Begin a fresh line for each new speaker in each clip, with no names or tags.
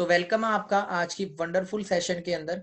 Welcome है आपका आज की वंडरफुल सेशन के अंदर।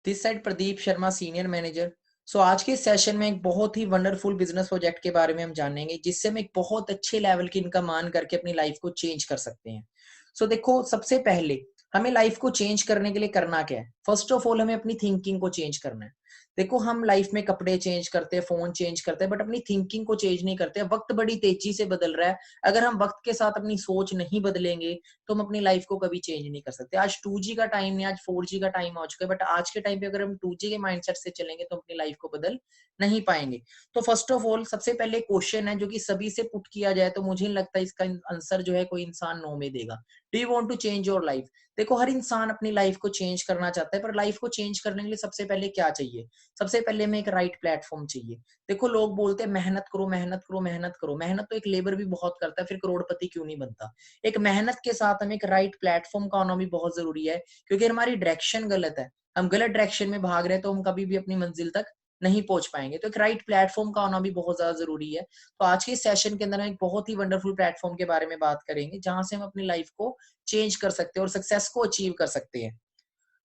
This side Pradeep Sharma, senior manager. आज के सेशन में एक बहुत ही वंडरफुल बिजनेस प्रोजेक्ट के बारे में हम जानेंगे, जिससे हम एक बहुत अच्छे लेवल की इनकम अर्न करके अपनी लाइफ को चेंज कर सकते हैं। देखो, सबसे पहले हमें लाइफ को चेंज करने के लिए करना क्या है? फर्स्ट ऑफ ऑल हमें अपनी थिंकिंग को चेंज करना है। देखो, हम लाइफ में कपड़े चेंज करते हैं, फोन चेंज करते हैं, बट अपनी थिंकिंग को चेंज नहीं करते। वक्त बड़ी तेजी से बदल रहा है। अगर हम वक्त के साथ अपनी सोच नहीं बदलेंगे तो हम अपनी लाइफ को कभी चेंज नहीं कर सकते। आज 2G का टाइम नहीं, आज 4G का टाइम हो चुका है, बट आज के टाइम पे अगर हम 2G के माइंडसेट से चलेंगे तो अपनी लाइफ को बदल नहीं पाएंगे। तो फर्स्ट ऑफ ऑल सबसे पहले क्वेश्चन है जो कि सभी से पुट किया जाए, तो मुझे नहीं लगता इसका आंसर जो है कोई इंसान नो में देगा। Do you want to change your life? देखो, हर इंसान अपनी लाइफ को चेंज करना चाहता है, पर लाइफ को चेंज करने के लिए सबसे पहले क्या चाहिए? सबसे पहले हमें एक राइट प्लेटफॉर्म चाहिए। देखो, लोग बोलते हैं मेहनत करो, मेहनत करो, मेहनत करो। मेहनत तो एक लेबर भी बहुत करता है, फिर करोड़पति क्यों नहीं बनता? एक मेहनत के साथ हमें एक राइट प्लेटफॉर्म का होना भी बहुत जरूरी है, क्योंकि हमारी डायरेक्शन गलत है। हम गलत डायरेक्शन में भाग रहे हैं तो हम कभी भी अपनी मंजिल तक नहीं पहुंच पाएंगे। तो एक राइट प्लेटफॉर्म का होना भी बहुत ज्यादा जरूरी है। तो आज के सेशन के अंदर हम एक बहुत ही वंडरफुल प्लेटफॉर्म के बारे में बात करेंगे, जहां से हम अपनी लाइफ को चेंज कर सकते हैं और सक्सेस को अचीव कर सकते हैं।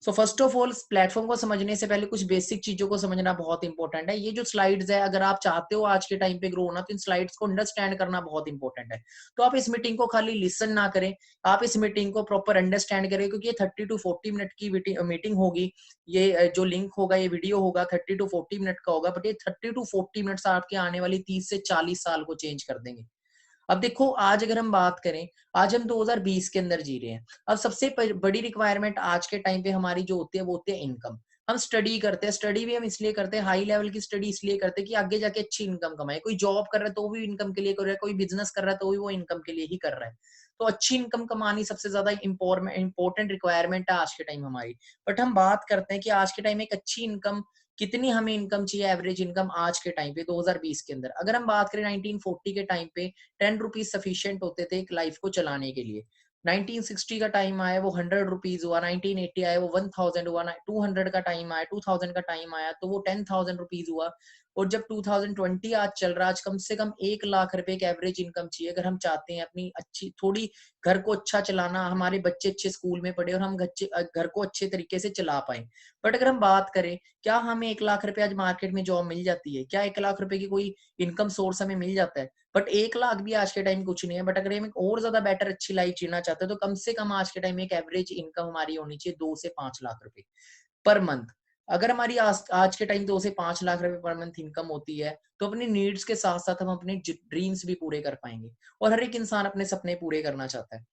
फर्स्ट ऑफ ऑल, प्लेटफॉर्म को समझने से पहले कुछ बेसिक चीजों को समझना बहुत इंपॉर्टेंट है। ये जो स्लाइड्स है, अगर आप चाहते हो आज के टाइम पे ग्रो होना, तो इन स्लाइड्स को अंडरस्टैंड करना बहुत इंपॉर्टेंट है। तो आप इस मीटिंग को खाली लिसन ना करें, आप इस मीटिंग को प्रॉपर अंडरस्टैंड करें, क्योंकि ये 30 to 40 मिनट की मीटिंग होगी। ये जो लिंक होगा, ये वीडियो होगा, 30 to 40 मिनट का होगा, बट ये 30 to 40 मिनट्स आपके आने वाली 30 से 40 साल को चेंज कर देंगे। अब देखो, आज अगर हम बात करें, आज हम 2020 के अंदर जी रहे हैं। अब सबसे बड़ी रिक्वायरमेंट आज के टाइम पे हमारी जो होती है वो होती है इनकम। हम स्टडी करते हैं, स्टडी भी हम इसलिए करते हैं, हाई लेवल की स्टडी इसलिए करते हैं कि आगे जाके अच्छी इनकम कमाए। कोई जॉब कर रहा है तो भी इनकम के लिए कर रहा है, कोई बिजनेस कर रहा है तो भी वो इनकम के लिए ही कर रहा है। तो अच्छी इनकम कमानी सबसे ज्यादा इंपॉर्टेंट रिक्वायरमेंट है आज के टाइम हमारी। बट हम बात करते हैं कि आज के टाइम एक अच्छी इनकम, कितनी हमें इनकम चाहिए, एवरेज इनकम आज के टाइम पे 2020 के अंदर। अगर हम बात करें 1940 के टाइम पे 10 रुपीज सफिशियंट होते थे एक लाइफ को चलाने के लिए। 1960 का टाइम आया, वो 100 रुपीज हुआ। 1980 आया, वो 1000 हुआ। 200 का टाइम आया, 2000 का टाइम आया, तो वो 10,000 रुपीज हुआ। और जब 2020 आज चल रहा है, आज कम से कम 1 लाख रुपए की एवरेज इनकम चाहिए, अगर हम चाहते हैं अपनी अच्छी थोड़ी घर को अच्छा चलाना, हमारे बच्चे अच्छे स्कूल में पढ़े और हम घर को अच्छे तरीके से चला पाए। बट अगर हम बात करें, क्या हमें 1 लाख रुपए आज मार्केट में जॉब मिल जाती है? क्या 1 लाख रुपए की कोई इनकम सोर्स हमें मिल जाता है? बट 1 लाख भी आज के टाइम कुछ नहीं है। बट अगर हम एक और ज्यादा बेटर अच्छी लाइफ जीना चाहते हैं, तो कम से कम आज के टाइम में एक एवरेज इनकम हमारी होनी चाहिए 2 से 5 लाख रुपए पर मंथ। अगर हमारी आज के टाइम 2 से 5 लाख रुपए पर मंथ इनकम होती है, तो अपनी नीड्स के साथ साथ हम अपने ड्रीम्स भी पूरे कर पाएंगे। और हर एक इंसान अपने सपने पूरे करना चाहता है।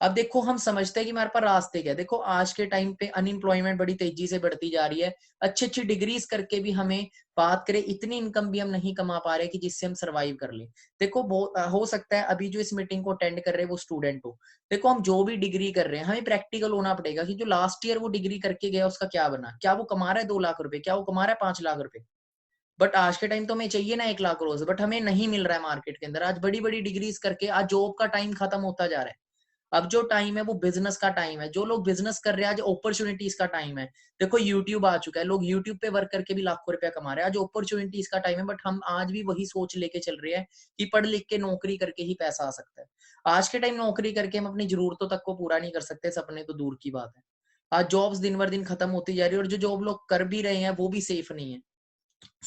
अब देखो, हम समझते हैं कि हमारे पास रास्ते क्या है। देखो, आज के टाइम पे अनएम्प्लॉयमेंट बड़ी तेजी से बढ़ती जा रही है। अच्छी अच्छी डिग्रीज करके भी हमें बात करें, इतनी इनकम भी हम नहीं कमा पा रहे कि जिससे हम सरवाइव कर लें। देखो, हो सकता है अभी जो इस मीटिंग को अटेंड कर रहे हैं वो स्टूडेंट हो। देखो, हम जो भी डिग्री कर रहे हैं, हमें प्रैक्टिकल होना पड़ेगा कि जो लास्ट ईयर वो डिग्री करके गया उसका क्या बना। क्या वो कमा रहा है 2 लाख रुपए? क्या वो कमा रहा है 5 लाख रुपए? बट आज के टाइम तो हमें चाहिए ना 1 लाख रोज, बट हमें नहीं मिल रहा है मार्केट के अंदर। आज बड़ी बड़ी डिग्रीज करके आज जॉब का टाइम खत्म होता जा रहा है। अब जो टाइम है वो बिजनेस का टाइम है। जो लोग बिजनेस कर रहे हैं, आज अपॉर्चुनिटीज का टाइम है। देखो, यूट्यूब आ चुका है, लोग यूट्यूब पे वर्क करके भी लाखों रुपया कमा रहे हैं। आज अपॉर्चुनिटीज का टाइम है, बट हम आज भी वही सोच लेके चल रहे हैं कि पढ़ लिख के नौकरी करके ही पैसा आ सकता है। आज के टाइम नौकरी करके हम अपनी जरूरतों तक को पूरा नहीं कर सकते, सपने तो दूर की बात है। आज जॉब्स दिन बर दिन खत्म होती जा रही है, और जो जॉब लोग कर भी रहे हैं वो भी सेफ नहीं है।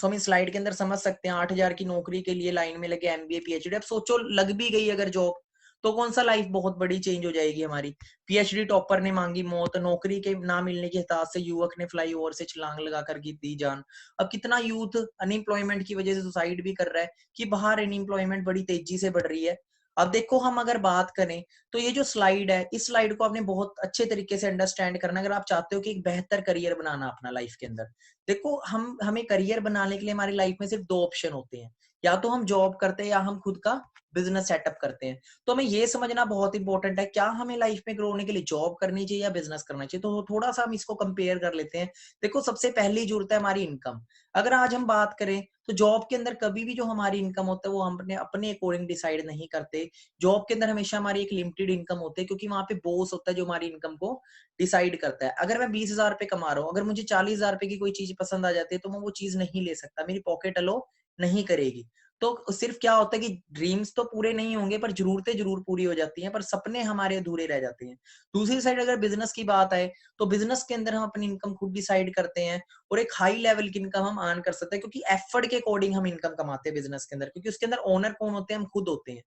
हम इस स्लाइड के अंदर समझ सकते हैं, 8,000 की नौकरी के लिए लाइन में लगे एमबीए पीएचडी। अब सोचो, लग भी गई अगर जॉब, तो कौन सा लाइफ बहुत बड़ी चेंज हो जाएगी हमारी। पीएचडी टॉपर ने मांगी मौत, नौकरी के ना मिलने की हताश से युवक ने फ्लाईओवर से छलांग लगाकर दी जान। अब कितना यूथ अनएम्प्लॉयमेंट की वजह से सुसाइड भी कर रहा है, कि बाहर अनएम्प्लॉयमेंट बड़ी तेजी से बढ़ रही है। अब देखो, हम अगर बात करें, तो ये जो स्लाइड है, इस स्लाइड को आपने बहुत अच्छे तरीके से अंडरस्टैंड करना। अगर आप चाहते हो कि एक बेहतर करियर बनाना अपना लाइफ के अंदर, देखो, हमें करियर बनाने के लिए हमारी लाइफ में सिर्फ 2 ऑप्शन होते हैं। या तो हम जॉब करते हैं, या हम खुद का बिजनेस सेटअप करते हैं। तो हमें ये समझना बहुत इंपॉर्टेंट है, क्या हमें लाइफ में ग्रो होने के लिए जॉब करनी चाहिए या बिजनेस करना चाहिए। तो थोड़ा सा हम इसको कंपेयर कर लेते हैं। देखो, सबसे पहली जरूरत है हमारी इनकम। अगर आज हम बात करें, तो जॉब के अंदर कभी भी जो हमारी इनकम होता है वो हम अपने अपने अकॉर्डिंग डिसाइड नहीं करते। जॉब के अंदर हमेशा हमारी एक लिमिटेड इनकम होती है, क्योंकि वहां पे बॉस होता है जो हमारी इनकम को डिसाइड करता है। अगर मैं 20,000 रुपए कमा रहा हूँ, अगर मुझे 40,000 रुपए की कोई चीज पसंद आ जाती है, तो मैं वो चीज नहीं ले सकता, मेरी पॉकेट अलो नहीं करेगी। तो सिर्फ क्या होता है कि ड्रीम्स तो पूरे नहीं होंगे पर जरूरतें जरूर पूरी हो जाती हैं, पर सपने हमारे अधूरे रह जाते हैं। दूसरी साइड अगर बिजनेस की बात आए तो बिजनेस के अंदर हम अपनी इनकम खुद डिसाइड करते हैं और एक हाई लेवल की इनकम हम अर्न कर सकते हैं, क्योंकि एफर्ट के अकॉर्डिंग हम इनकम कमाते हैं बिजनेस के अंदर, क्योंकि उसके अंदर ओनर कौन होते हैं, हम खुद होते हैं।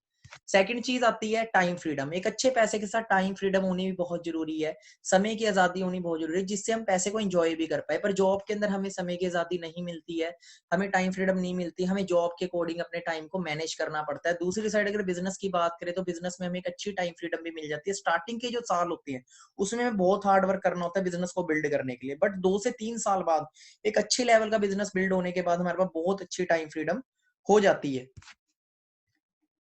सेकंड चीज आती है टाइम फ्रीडम। एक अच्छे पैसे के साथ टाइम फ्रीडम होनी भी बहुत जरूरी है, समय की आजादी होनी बहुत जरूरी है, जिससे हम पैसे को एंजॉय भी कर पाए। पर जॉब के अंदर हमें समय की आजादी नहीं मिलती है, हमें टाइम फ्रीडम नहीं मिलती, हमें जॉब के अकॉर्डिंग अपने टाइम को मैनेज करना पड़ता है। दूसरी साइड अगर बिजनेस की बात करें तो बिजनेस में हमें एक अच्छी टाइम फ्रीडम भी मिल जाती है। स्टार्टिंग के जो साल होते हैं उसमें हमें बहुत हार्ड वर्क करना होता है बिजनेस को बिल्ड करने के लिए, बट 2 से 3 साल बाद एक अच्छे लेवल का बिजनेस बिल्ड होने के बाद हमारे पास बहुत अच्छी टाइम फ्रीडम हो जाती है।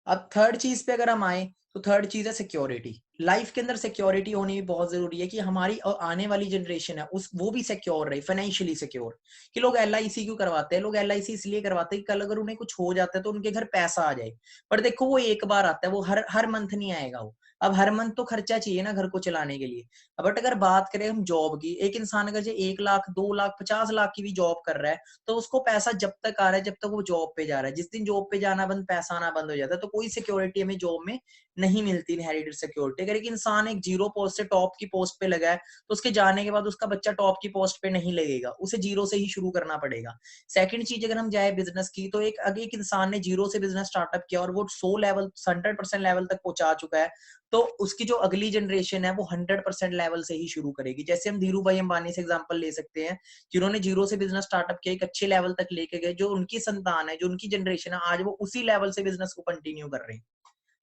अब थर्ड चीज पे अगर हम आए तो थर्ड चीज है सिक्योरिटी। लाइफ के अंदर सिक्योरिटी होनी भी बहुत जरूरी है कि हमारी आने वाली जनरेशन है उस वो भी सिक्योर रहे, फाइनेंशियली सिक्योर। कि लोग LIC क्यों करवाते हैं? लोग LIC इसलिए करवाते हैं कि कल अगर उन्हें कुछ हो जाता है तो उनके घर पैसा आ जाए। पर देखो वो एक बार आता है, वो हर हर मंथ नहीं आएगा वो। अब हर मंथ तो खर्चा चाहिए ना घर को चलाने के लिए। बट अगर बात करें हम जॉब की, एक इंसान अगर जो 1 लाख 2 लाख 50 लाख की भी जॉब कर रहा है तो उसको पैसा जब तक आ रहा है जब तक वो जॉब पे जा रहा है। जिस दिन जॉब पे जाना बंद, पैसा आना बंद हो जाता है, तो कोई सिक्योरिटी हमें जॉब में नहीं मिलती, इनहेरिटेड सिक्योरिटी। अगर एक इंसान एक जीरो पोस्ट से टॉप की पोस्ट पे लगा है तो उसके जाने के बाद उसका बच्चा टॉप की पोस्ट पे नहीं लगेगा, उसे जीरो से ही शुरू करना पड़ेगा। सेकंड चीज अगर हम जाए बिजनेस की, तो एक इंसान ने जीरो से बिजनेस स्टार्टअप किया और वो 100% लेवल तक पहुंचा चुका है, तो उसकी जो अगली जनरेशन है वो 100% लेवल से ही शुरू करेगी। जैसे हम धीरू भाई अंबानी से एग्जांपल ले सकते हैं, जिन्होंने जीरो से बिजनेस स्टार्टअप किया, एक अच्छे लेवल तक लेके गए। जो उनकी संतान है, जो उनकी जनरेशन है, आज वो उसी लेवल से बिजनेस को कंटिन्यू कर रहे हैं।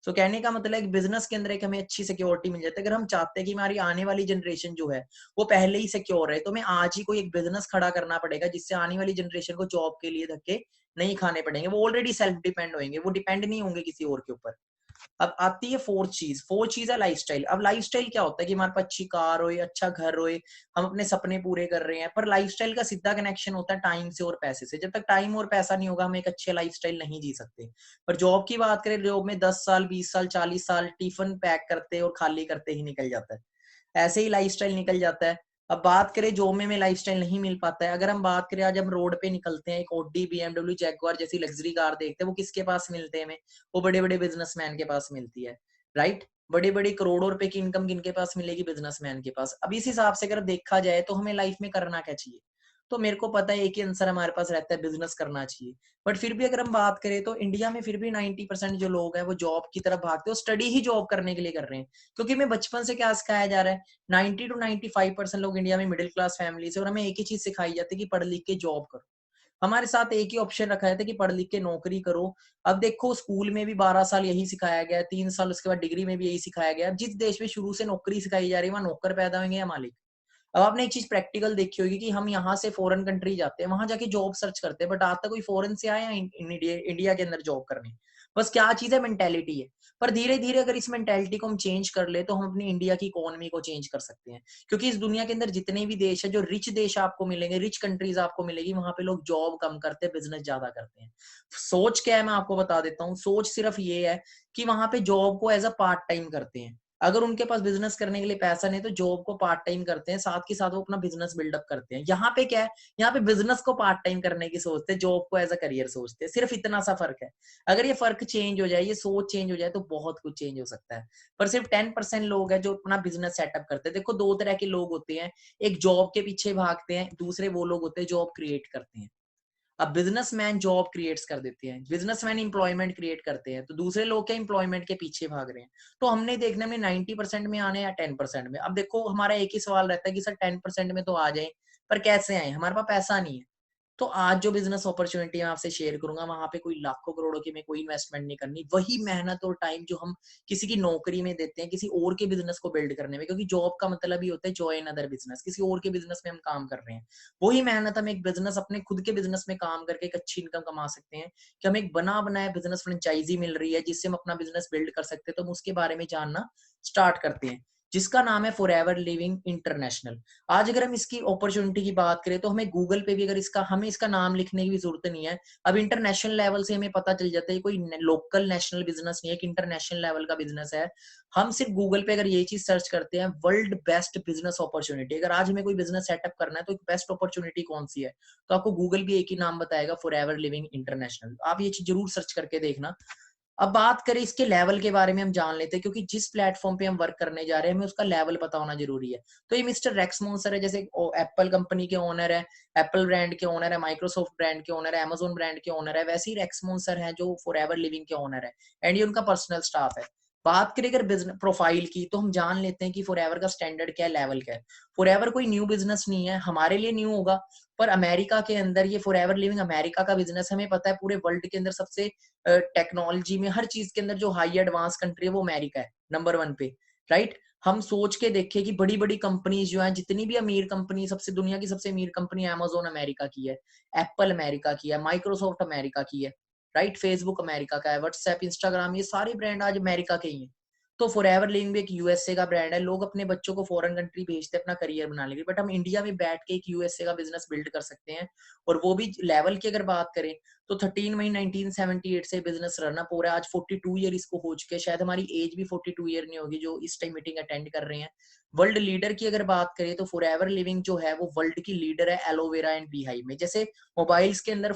तो कहने का मतलब है बिजनेस के अंदर एक हमें अच्छी सिक्योरिटी मिल जाती है। अगर हम चाहते हैं कि हमारी आने वाली जनरेशन जो है वो पहले ही सिक्योर है, तो हमें आज ही कोई एक बिजनेस खड़ा करना पड़ेगा जिससे आने वाली जनरेशन को जॉब के लिए धक्के नहीं खाने पड़ेंगे। वो ऑलरेडी सेल्फ डिपेंड होंगे, वो डिपेंड नहीं होंगे किसी और के ऊपर। अब आती है फोर्थ चीज है लाइफस्टाइल। अब लाइफस्टाइल क्या होता है कि हमारे पास अच्छी कार हो, अच्छा घर हो, हम अपने सपने पूरे कर रहे हैं। पर लाइफस्टाइल का सीधा कनेक्शन होता है टाइम से और पैसे से। जब तक टाइम और पैसा नहीं होगा हम एक अच्छे लाइफस्टाइल नहीं जी सकते। पर जॉब की बात करें, जॉब में 10 साल 20 साल 40 साल टिफिन पैक करते और खाली करते ही निकल जाता है, ऐसे ही लाइफस्टाइल निकल जाता है। अब बात करें जॉब में लाइफस्टाइल नहीं मिल पाता है। अगर हम बात करें, आज हम रोड पे निकलते हैं, एक ऑडी BMW जैगुआर जैसी लग्जरी कार देखते हैं, वो किसके पास मिलते हैं हमें? वो बड़े बड़े बिजनेसमैन के पास मिलती है, राइट। बड़े बड़े करोड़ों रुपए की इनकम किनके पास मिलेगी? बिजनेसमैन के पास। अब इस हिसाब से अगर देखा जाए तो हमें लाइफ में करना क्या चाहिए? तो मेरे को पता है एक ही आंसर हमारे पास रहता है, बिजनेस करना चाहिए। बट फिर भी अगर हम बात करें तो इंडिया में फिर भी 90% जो लोग हैं वो जॉब की तरफ भागते हैं, स्टडी ही जॉब करने के लिए कर रहे हैं। क्योंकि हमें बचपन से क्या सिखाया जा रहा है, 90 to 95% लोग इंडिया में मिडिल क्लास फैमिली से, और हमें एक ही चीज सिखाई जाती है कि पढ़ लिख के जॉब करो। हमारे साथ एक ही ऑप्शन रखा जाता है कि पढ़ लिख के नौकरी करो। अब देखो स्कूल में भी 12 साल यही सिखाया गया, 3 साल उसके बाद डिग्री में भी यही सिखाया गया। जिस देश में शुरू से नौकरी सिखाई जा रही है वहां नौकर पैदा होंगे या मालिक? अब आपने एक चीज प्रैक्टिकल देखी होगी कि हम यहाँ से फॉरेन कंट्री जाते हैं, वहां जाके जॉब सर्च करते हैं, बट आज तक कोई फॉरेन से आया इंडिया के अंदर जॉब करने? बस क्या चीज है, मेंटेलिटी है। पर धीरे धीरे अगर इस मेंटेलिटी को हम चेंज कर ले तो हम अपनी इंडिया की इकोनॉमी को चेंज कर सकते हैं। क्योंकि इस दुनिया के अंदर जितने भी देश है, जो रिच देश आपको मिलेंगे, रिच कंट्रीज आपको मिलेगी, वहां पे लोग जॉब कम करते हैं, बिजनेस ज्यादा करते हैं। सोच क्या है मैं आपको बता देता हूँ। सोच सिर्फ ये है कि वहां पे जॉब को एज अ पार्ट टाइम करते हैं। अगर उनके पास बिजनेस करने के लिए पैसा नहीं तो जॉब को पार्ट टाइम करते हैं, साथ के साथ वो अपना बिजनेस बिल्डअप करते हैं। यहाँ पे क्या है, यहाँ पे बिजनेस को पार्ट टाइम करने की सोचते हैं, जॉब को एज अ करियर सोचते हैं। सिर्फ इतना सा फर्क है। अगर ये फर्क चेंज हो जाए, ये सोच चेंज हो जाए, तो बहुत कुछ चेंज हो सकता है। पर सिर्फ 10% लोग हैं जो अपना बिजनेस सेटअप करते हैं। देखो 2 तरह के लोग होते हैं, एक जॉब के पीछे भागते हैं, दूसरे वो लोग होते हैं जॉब क्रिएट करते हैं। अब बिजनेसमैन जॉब क्रिएट्स कर देते हैं, बिजनेसमैन इंप्लॉयमेंट क्रिएट करते हैं, तो दूसरे लोग क्या इंप्लॉयमेंट के पीछे भाग रहे हैं। तो हमने देखना में 90% में आने या 10% में। अब देखो हमारा एक ही सवाल रहता है कि सर 10% में तो आ जाए, पर कैसे आए? हमारे पास पैसा नहीं है। तो आज जो बिजनेस अपॉर्चुनिटी मैं आपसे शेयर करूंगा, वहां पे कोई लाखों करोड़ों की में कोई इन्वेस्टमेंट नहीं करनी। वही मेहनत और टाइम जो हम किसी की नौकरी में देते हैं, किसी और के बिजनेस को बिल्ड करने में, क्योंकि जॉब का मतलब ही होता है जॉइन अदर बिजनेस, किसी और के बिजनेस में हम काम कर रहे हैं। वही मेहनत हम एक बिजनेस, अपने खुद के बिजनेस में काम करके एक अच्छी इनकम कमा सकते हैं। कि हमें एक बना बनाया बिजनेस फ्रेंचाइजी मिल रही है जिससे हम अपना बिजनेस बिल्ड कर सकते हैं, तो हम उसके बारे में जानना स्टार्ट करते हैं। जिसका नाम है फॉरएवर लिविंग इंटरनेशनल। आज अगर हम इसकी अपॉर्चुनिटी की बात करें तो हमें गूगल पे भी अगर हमें इसका नाम लिखने की भी जरूरत नहीं है। अब इंटरनेशनल लेवल से हमें पता चल जाता है कोई लोकल नेशनल बिजनेस नहीं है, एक इंटरनेशनल लेवल का बिजनेस है। हम सिर्फ गूगल पे अगर ये चीज सर्च करते हैं वर्ल्ड बेस्ट बिजनेस अपॉर्चुनिटी, अगर आज हमें कोई बिजनेस सेटअप करना है तो एक बेस्ट अपॉर्चुनिटी कौन सी है, तो आपको गूगल भी एक ही नाम बताएगा, फॉरएवर लिविंग इंटरनेशनल। आप ये चीज जरूर सर्च करके देखना। अब बात करें इसके लेवल के बारे में हम जान लेते हैं, क्योंकि जिस प्लेटफॉर्म पे हम वर्क करने जा रहे हैं हमें उसका लेवल पता होना जरूरी है। तो ये मिस्टर रेक्स मॉन्सर है, जैसे एप्पल कंपनी के ओनर है, एप्पल ब्रांड के ओनर है, माइक्रोसॉफ्ट ब्रांड के ओनर है, अमेजोन ब्रांड के ओनर है, वैसे ही रेक्स मॉन्सर है जो फॉरएवर लिविंग के ओनर है, एंड ये उनका पर्सनल स्टाफ है। बात करें अगर बिजनेस प्रोफाइल की तो हम जान लेते हैं कि फॉरएवर का स्टैंडर्ड क्या है, लेवल क्या है। फॉरएवर कोई न्यू बिजनेस नहीं है, हमारे लिए न्यू होगा, पर अमेरिका के अंदर ये फॉरएवर लिविंग अमेरिका का बिजनेस, हमें पता है पूरे वर्ल्ड के अंदर सबसे टेक्नोलॉजी में हर चीज के अंदर जो हाई एडवांस कंट्री है वो अमेरिका है, नंबर 1 पे, राइट। हम सोच के देखें कि बड़ी बड़ी कंपनीज जो हैं, जितनी भी अमीर कंपनी, सबसे दुनिया की सबसे अमीर कंपनी अमेजोन अमेरिका की है, एप्पल अमेरिका की है, माइक्रोसॉफ्ट अमेरिका की है, राइट, फेसबुक अमेरिका का है, व्हाट्सएप, इंस्टाग्राम, ये सारे ब्रांड आज अमेरिका के ही हैं। तो फॉरएवर लिविंग भी एक यूएसए का ब्रांड है, लोग अपने बच्चों को फॉरेन कंट्री भेजते हैं अपना करियर बनाने के लिए, बट हम इंडिया में बैठ के एक यूएसए का बिजनेस बिल्ड कर सकते हैं। और वो भी लेवल की अगर बात करें तो 13 मई 1978 से बिजनेस रन अप हो रहा है, आज 42 ईयर इसको हो चुके हैं, शायद हमारी एज भी 42 ईयर नहीं होगी जो इस टाइम मीटिंग अटेंड कर रहे हैं। वर्ल्ड लीडर की अगर बात करें तो फॉरएवर लिविंग जो है वो वर्ल्ड की लीडर है एलोवेरा एंड बीहाइव में। जैसे मोबाइल्स के अंदर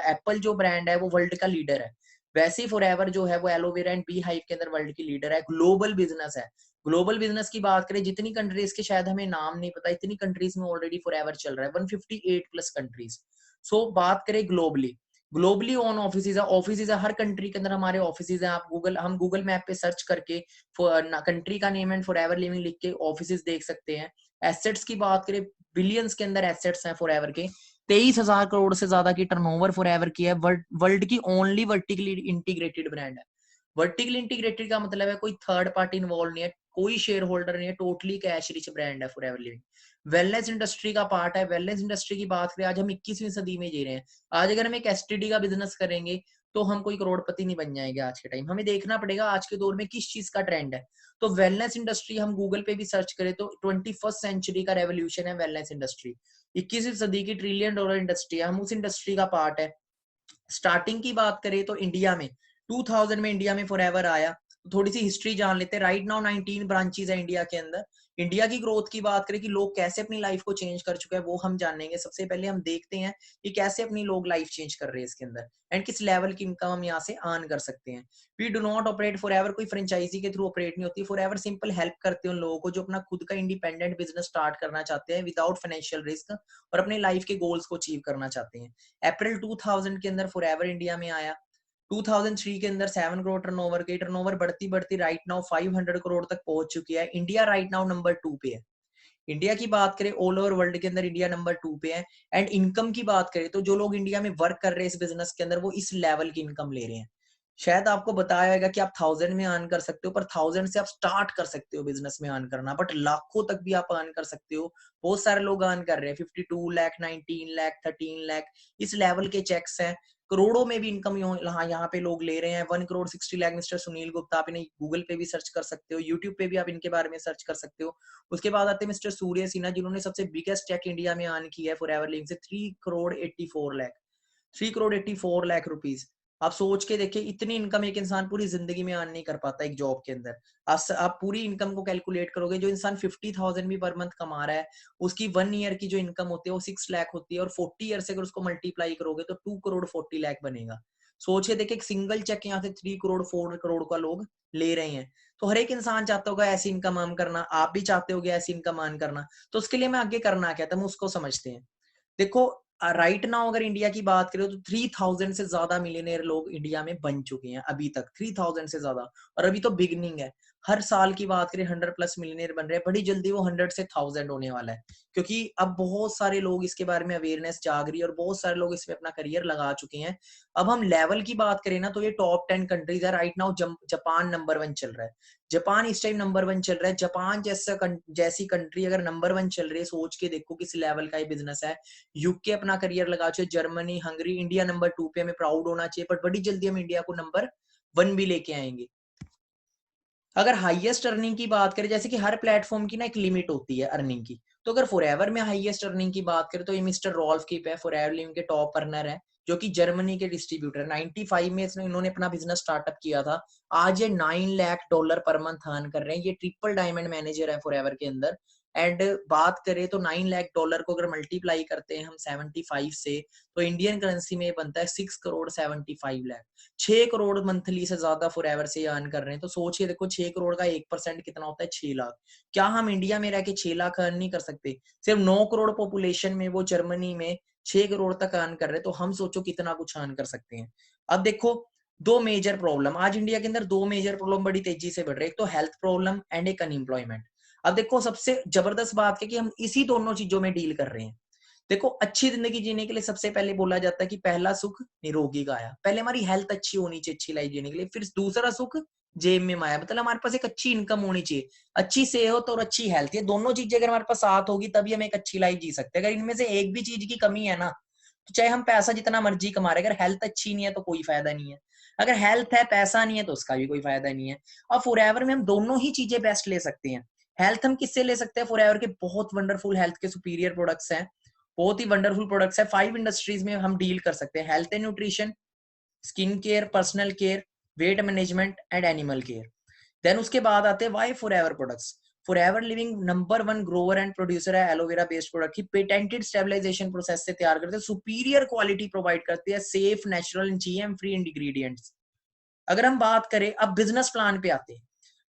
एप्पल जो ब्रांड है वो वर्ल्ड का लीडर है, वैसे ही फॉरएवर जो है वो एलोवेरा एंड बीहाइव के अंदर वर्ल्ड की लीडर है, ग्लोबल बिजनेस है। ग्लोबल बिजनेस की बात करें, जितनी कंट्रीज के शायद हमें नाम नहीं पता, इतनी कंट्रीज में ऑलरेडी फॉरएवर चल रहा है, 158 प्लस कंट्रीज। सो बात करें ग्लोबली, ग्लोबली ऑन ऑफिस है हर कंट्री के अंदर हमारे ऑफिस है। हम गूगल मैप पे सर्च करके कंट्री का नेम एंड फॉरएवर लिविंग लिख के ऑफिस देख सकते हैं। एसेट्स की बात करें, बिलियंस के अंदर एसेट्स हैं फॉरएवर के, 23,000 करोड़ से ज्यादा की टर्नओवर फॉरएवर की है, वर्ल्ड की ओनली वर्टिकली इंटीग्रेटेड ब्रांड है। वर्टिकली इंटीग्रेटेड का मतलब है कोई थर्ड पार्टी इन्वॉल्व नहीं है, कोई शेयर होल्डर नहीं है, टोटली कैश रिच ब्रांड है फॉरएवर लिविंग। वेलनेस इंडस्ट्री का पार्ट है। वेलनेस इंडस्ट्री की बात करें, आज हम 21वीं सदी में जी रहे हैं, आज अगर हम एक एसटीडी का बिजनेस करेंगे तो हम कोई करोड़पति नहीं बन जाएंगे आज के टाइम, हमें देखना पड़ेगा आज के दौर में किस चीज का ट्रेंड है। तो वेलनेस इंडस्ट्री हम गूगल पे भी सर्च करें तो 21st सेंचुरी का रेवोल्यूशन है वेलनेस इंडस्ट्री, 21वीं सदी की $1 ट्रिलियन इंडस्ट्री है, हम उस इंडस्ट्री का पार्ट है। स्टार्टिंग की बात करें तो इंडिया में 2000 में इंडिया में फॉरएवर आया, थोड़ी सी हिस्ट्री जान लेते हैं। राइट नाउ 19 ब्रांचेस है इंडिया के अंदर। इंडिया की ग्रोथ की बात करें कि लोग कैसे अपनी लाइफ को चेंज कर चुके हैं वो हम जानेंगे। सबसे पहले हम देखते हैं कि कैसे अपनी लोग लाइफ चेंज कर रहे हैं इसके अंदर, एंड किस लेवल की इनकम हम यहाँ से अर्न कर सकते हैं। We do not operate Forever, कोई फ्रेंचाइजी के थ्रू ऑपरेट नहीं होती फॉरएवर, सिंपल हेल्प करते हैं उन लोगों को जो अपना खुद का इंडिपेंडेंट बिजनेस स्टार्ट करना चाहते हैं विदाउट फाइनेंशियल रिस्क और अपने लाइफ के गोल्स को अचीव करना चाहते हैं। अप्रैल 2000 के अंदर फॉरएवर इंडिया में आया। 2003 के अंदर 7 करोड़ टर्नओवर की, टर्नओवर बढ़ती बढ़ती राइट नाउ 500 करोड़ तक पहुंच चुकी है। इंडिया राइट नाउ नंबर 2 पे है। इंडिया की बात करें ऑल ओवर वर्ल्ड के अंदर इंडिया नंबर 2 पे है। एंड इनकम की बात करें तो जो लोग इंडिया में वर्क कर रहे हैं इस बिजनेस के अंदर वो इस लेवल की इनकम ले रहे हैं। शायद आपको बताया होगा कि आप 1000 में अर्न कर सकते हो, पर 1000 से आप स्टार्ट कर सकते हो बिजनेस में अर्न करना, बट लाखों तक भी आप अर्न कर सकते हो। बहुत सारे लोग अर्न कर रहे हैं 52 लाख, 19 लाख, 13 लाख, इस लेवल के चेक्स हैं। करोड़ों में भी इनकम यहाँ पे लोग ले रहे हैं। 1 करोड़ 60 लाख मिस्टर सुनील गुप्ता, आप इन्हें गूगल पे भी सर्च कर सकते हो, यूट्यूब पे भी आप इनके बारे में सर्च कर सकते हो। उसके बाद आते हैं मिस्टर सूर्य सिन्हा, जिन्होंने सबसे बिगेस्ट चेक इंडिया में अर्न किया है फॉरएवर लिविंग से 3 करोड़ 84 लाख, 3 करोड़ 84 लाख रुपीज। आप सोच के देखिए, इतनी इनकम एक इंसान पूरी जिंदगी में अर्न नहीं कर पाता एक जॉब के अंदर। आप पूरी इनकम को कैलकुलेट करोगे, जो इंसान 50,000 भी पर मंथ कमा रहा है उसकी 1 ईयर की जो इनकम होती है वो 6 लाख होती है, और 40 ईयर से अगर उसको मल्टीप्लाई करोगे तो 2 करोड़ 40 लाख बनेगा। सोच के देखिए, एक सिंगल चेक यहाँ से 3 करोड़ 4 करोड़ का लोग ले रहे हैं। तो हर एक इंसान चाहता होगा ऐसी इनकम अर्न करना, आप भी चाहते होगे ऐसी इनकम अर्न करना। तो उसके लिए मैं आगे करना क्या था, हम उसको समझते हैं। देखो, राइट नाउ अगर इंडिया की बात करें तो 3000 से ज्यादा मिलियनेयर लोग इंडिया में बन चुके हैं अभी तक, 3000 से ज्यादा, और अभी तो बिगनिंग है। हर साल की बात करें 100 प्लस मिलियनेयर बन रहे हैं, बड़ी जल्दी वो 100 से 1000 होने वाला है, क्योंकि अब बहुत सारे लोग इसके बारे में अवेयरनेस जाग रही है और बहुत सारे लोग इसमें अपना करियर लगा चुके हैं। अब हम लेवल की बात करें ना तो ये टॉप 10 कंट्रीज है राइट नाउ। जापान नंबर 1 चल रहा है, जापान इस टाइम नंबर 1 चल रहा है। जापान जैसी कंट्री अगर नंबर 1 चल रही है, सोच के देखो किस लेवल का ये बिजनेस है। यूके अपना करियर लगा चाहिए, जर्मनी, हंगरी, इंडिया नंबर 2 पे, हमें प्राउड होना चाहिए, बट बड़ी जल्दी हम इंडिया को नंबर 1 भी लेके आएंगे। अगर हाईएस्ट अर्निंग की बात करें, जैसे कि हर प्लेटफॉर्म की ना एक लिमिट होती है अर्निंग की, तो अगर फॉरएवर में हाईएस्ट अर्निंग की बात करें तो ये मिस्टर रॉल्फ कीप है, फॉरएवर लिविंग के टॉप अर्नर है, जो कि जर्मनी के डिस्ट्रीब्यूटर। 95 में इन्होंने अपना बिजनेस स्टार्टअप किया था। आज ये $9 लाख पर मंथ अर्न कर रहे हैं। ये ट्रिपल डायमंड मैनेजर है फॉरएवर के अंदर। एंड बात करें तो $9 लाख को अगर मल्टीप्लाई करते हैं हम 75 से, तो इंडियन करेंसी में बनता है 6 करोड़ 75 लाख। 6 करोड़ मंथली से ज्यादा फॉरएवर से अर्न कर रहे हैं। तो सोचिए, देखो 6 करोड़ का 1% कितना होता है, 6 लाख। क्या हम इंडिया में रह के 6 लाख अर्न नहीं कर सकते? सिर्फ 9 करोड़ पॉपुलेशन में वो जर्मनी में 6 करोड़ तक अर्न कर रहे हैं, तो हम सोचो कितना कुछ अर्न कर सकते हैं। अब देखो, दो मेजर प्रॉब्लम आज इंडिया के अंदर, दो मेजर प्रॉब्लम बड़ी तेजी से बढ़ रही है। एक तो हेल्थ प्रॉब्लम एंड एक अनएम्प्लॉयमेंट। अब देखो, सबसे जबरदस्त बात है कि हम इसी दोनों चीजों में डील कर रहे हैं। देखो, अच्छी जिंदगी जीने के लिए सबसे पहले बोला जाता है कि पहला सुख निरोगी काया। पहले हमारी हेल्थ अच्छी होनी चाहिए अच्छी लाइफ जीने के लिए। फिर दूसरा सुख जेब में माया, मतलब हमारे पास एक अच्छी इनकम होनी चाहिए, अच्छी सेहत और अच्छी हेल्थ। ये दोनों चीजें अगर हमारे पास साथ होगी तभी हम एक अच्छी लाइफ जी सकते हैं। अगर इनमें से एक भी चीज की कमी है ना, तो चाहे हम पैसा जितना मर्जी कमा रहे, अगर हेल्थ अच्छी नहीं है तो कोई फायदा नहीं है। अगर हेल्थ है पैसा नहीं है तो उसका भी कोई फायदा नहीं है। और फॉरएवर में हम दोनों ही चीजें बेस्ट ले सकते हैं। हेल्थ हम किससे ले सकते हैं? फॉरएवर के बहुत वंडरफुल हेल्थ के सुपीरियर प्रोडक्ट्स हैं, बहुत ही वंडरफुल प्रोडक्ट्स है। 5 इंडस्ट्रीज में हम डील कर सकते हैं: health and nutrition, skin care, personal care, weight management and animal care. Then उसके बाद आते हैं why Forever products. Forever Living number 1 grower and producer है एलोवेरा बेस्ड प्रोडक्ट की। पेटेंटेड स्टेबलाइजेशन प्रोसेस से तैयार करते हैं, सुपीरियर क्वालिटी प्रोवाइड करती है, safe, natural, GM free ingredients. अगर हम बात करें, अब बिजनेस प्लान पे आते हैं।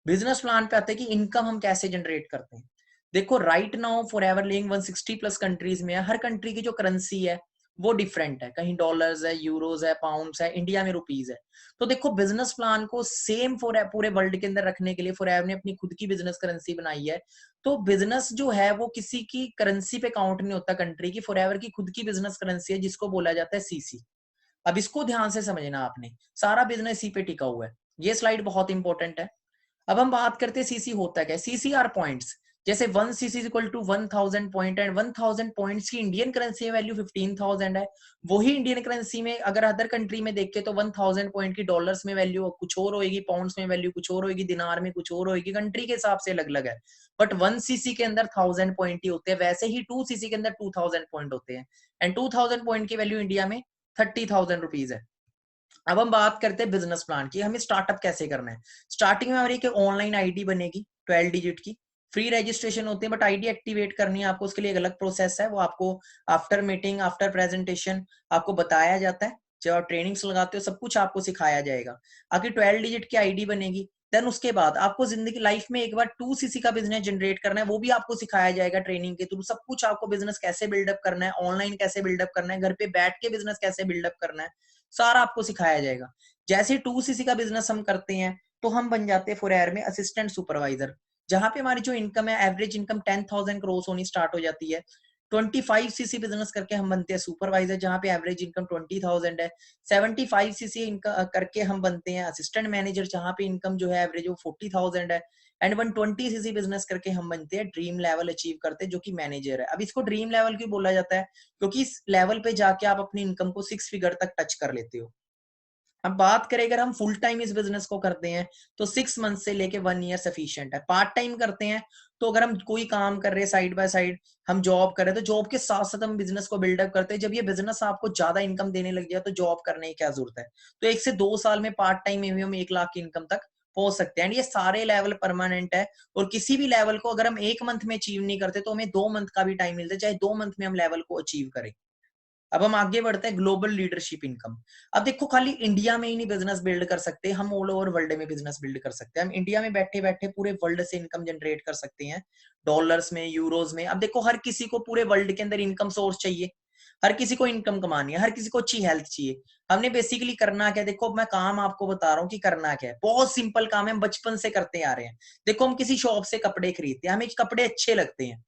बिजनेस प्लान पे आते हैं कि इनकम हम कैसे जनरेट करते हैं। देखो, right now forever living 160 plus countries में है। हर कंट्री की जो करेंसी है वो डिफरेंट है, कहीं डॉलर्स है, यूरोज है, पाउंड्स है, इंडिया में रुपीज है। तो देखो, बिजनेस प्लान को सेम फॉर पूरे वर्ल्ड के अंदर रखने के लिए फॉरएवर ने अपनी खुद की बिजनेस करेंसी बनाई है। तो बिजनेस जो है वो किसी की करेंसी पे काउंट नहीं होता कंट्री की, फॉरएवर की खुद की बिजनेस करेंसी है जिसको बोला जाता है सीसी। अब इसको ध्यान से समझना आपने, सारा बिजनेस इसी पे टिका हुआ है। ये स्लाइड बहुत इंपॉर्टेंट है। अब हम बात करते हैं सीसी होता क्या है। CC are points. जैसे 1 CC is equal to 1000 point, and 1000 points की इंडियन करेंसी में वैल्यू 15,000 है। वही इंडियन करेंसी में अगर अदर कंट्री में देखे तो 1000 पॉइंट की डॉलर्स में वैल्यू कुछ और होगी, पाउंड्स में वैल्यू कुछ और होगी, दिनार में कुछ और होगी, कंट्री के हिसाब से अलग अलग है। बट 1 सीसी के अंदर 1000 पॉइंट ही होते हैं। वैसे ही 2 सीसी के अंदर 2000 पॉइंट होते हैं, एंड 2000 पॉइंट की वैल्यू इंडिया में 30,000 रुपीज है। अब हम बात करते हैं बिजनेस प्लान की, हमें स्टार्टअप कैसे करना है। स्टार्टिंग में हमारी एक ऑनलाइन आईडी बनेगी 12 डिजिट की। फ्री रजिस्ट्रेशन होती है, बट आईडी एक्टिवेट करनी है आपको, उसके लिए एक अलग प्रोसेस है। वो आपको आफ्टर मीटिंग, आफ्टर प्रेजेंटेशन आपको बताया जाता है। जब आप ट्रेनिंग्स लगाते हो सब कुछ आपको सिखाया जाएगा। आपकी 12 डिजिट की आईडी बनेगी। देन उसके बाद आपको जिंदगी लाइफ में एक बार 2 सीसी का बिजनेस जनरेट करना है, वो भी आपको सिखाया जाएगा ट्रेनिंग के थ्रू। सब कुछ आपको बिजनेस कैसे बिल्डअप करना है, ऑनलाइन कैसे बिल्डअप करना है, घर पे बैठ के बिजनेस कैसे बिल्डअप करना है, सारा आपको सिखाया जाएगा। जैसे 2 सीसी का बिजनेस हम करते हैं तो हम बन जाते हैं फॉरएवर में असिस्टेंट सुपरवाइजर, जहां पे हमारी जो इनकम है, एवरेज इनकम 10,000 क्रॉस होनी स्टार्ट हो जाती है। 25 सीसी बिजनेस करके हम बनते हैं सुपरवाइजर, जहां पे एवरेज इनकम 20,000 है। 75 सीसी करके हम बनते हैं असिस्टेंट मैनेजर, जहां पे इनकम जो है एवरेज वो 40,000 है। एंड 120 सीसी बिजनेस करके हम बनते हैं ड्रीम लेवल अचीव करते हैं, जो कि मैनेजर है। अब इसको ड्रीम लेवल क्यों बोला जाता है? क्योंकि इस लेवल पे जाके आप अपनी इनकम को 6 फिगर तक टच कर लेते हो। अब बात करें, अगर हम फुल टाइम इस बिजनेस को करते हैं तो 6 मंथ से लेके 1 ईयर सफिशिएंट है। पार्ट टाइम करते हैं तो अगर हम कोई काम कर रहे हैं साइड बाय साइड, हम जॉब कर रहे हैं तो जॉब के साथ साथ हम बिजनेस को बिल्डअप करते हैं। जब ये बिजनेस आपको ज्यादा इनकम देने लग जाए तो जॉब करने की क्या जरूरत है। तो 1 से 2 साल में पार्ट टाइम में भी हम 1 लाख की इनकम तक पहुंच सकते हैं। एंड ये सारे लेवल परमानेंट है, और किसी भी लेवल को अगर हम 1 मंथ में अचीव नहीं करते तो हमें 2 मंथ का भी टाइम मिलता है, चाहे 2 मंथ में हम लेवल को अचीव करें। अब हम आगे बढ़ते हैं ग्लोबल लीडरशिप इनकम। अब देखो, खाली इंडिया में ही नहीं बिजनेस बिल्ड कर सकते, हम ऑल ओवर वर्ल्ड में बिजनेस बिल्ड कर सकते हैं। हम इंडिया में बैठे बैठे पूरे वर्ल्ड से इनकम जनरेट कर सकते हैं, डॉलर्स में, यूरोज में। अब देखो, हर किसी को पूरे वर्ल्ड के अंदर इनकम सोर्स चाहिए, हर किसी को इनकम कमानी है, हर किसी को अच्छी हेल्थ चाहिए। हमने बेसिकली करना क्या है, देखो मैं काम आपको बता रहा हूँ कि करना क्या है। बहुत सिंपल काम है, हम बचपन से करते आ रहे हैं। देखो, हम किसी शॉप से कपड़े खरीदते हैं, हमें कपड़े अच्छे लगते हैं,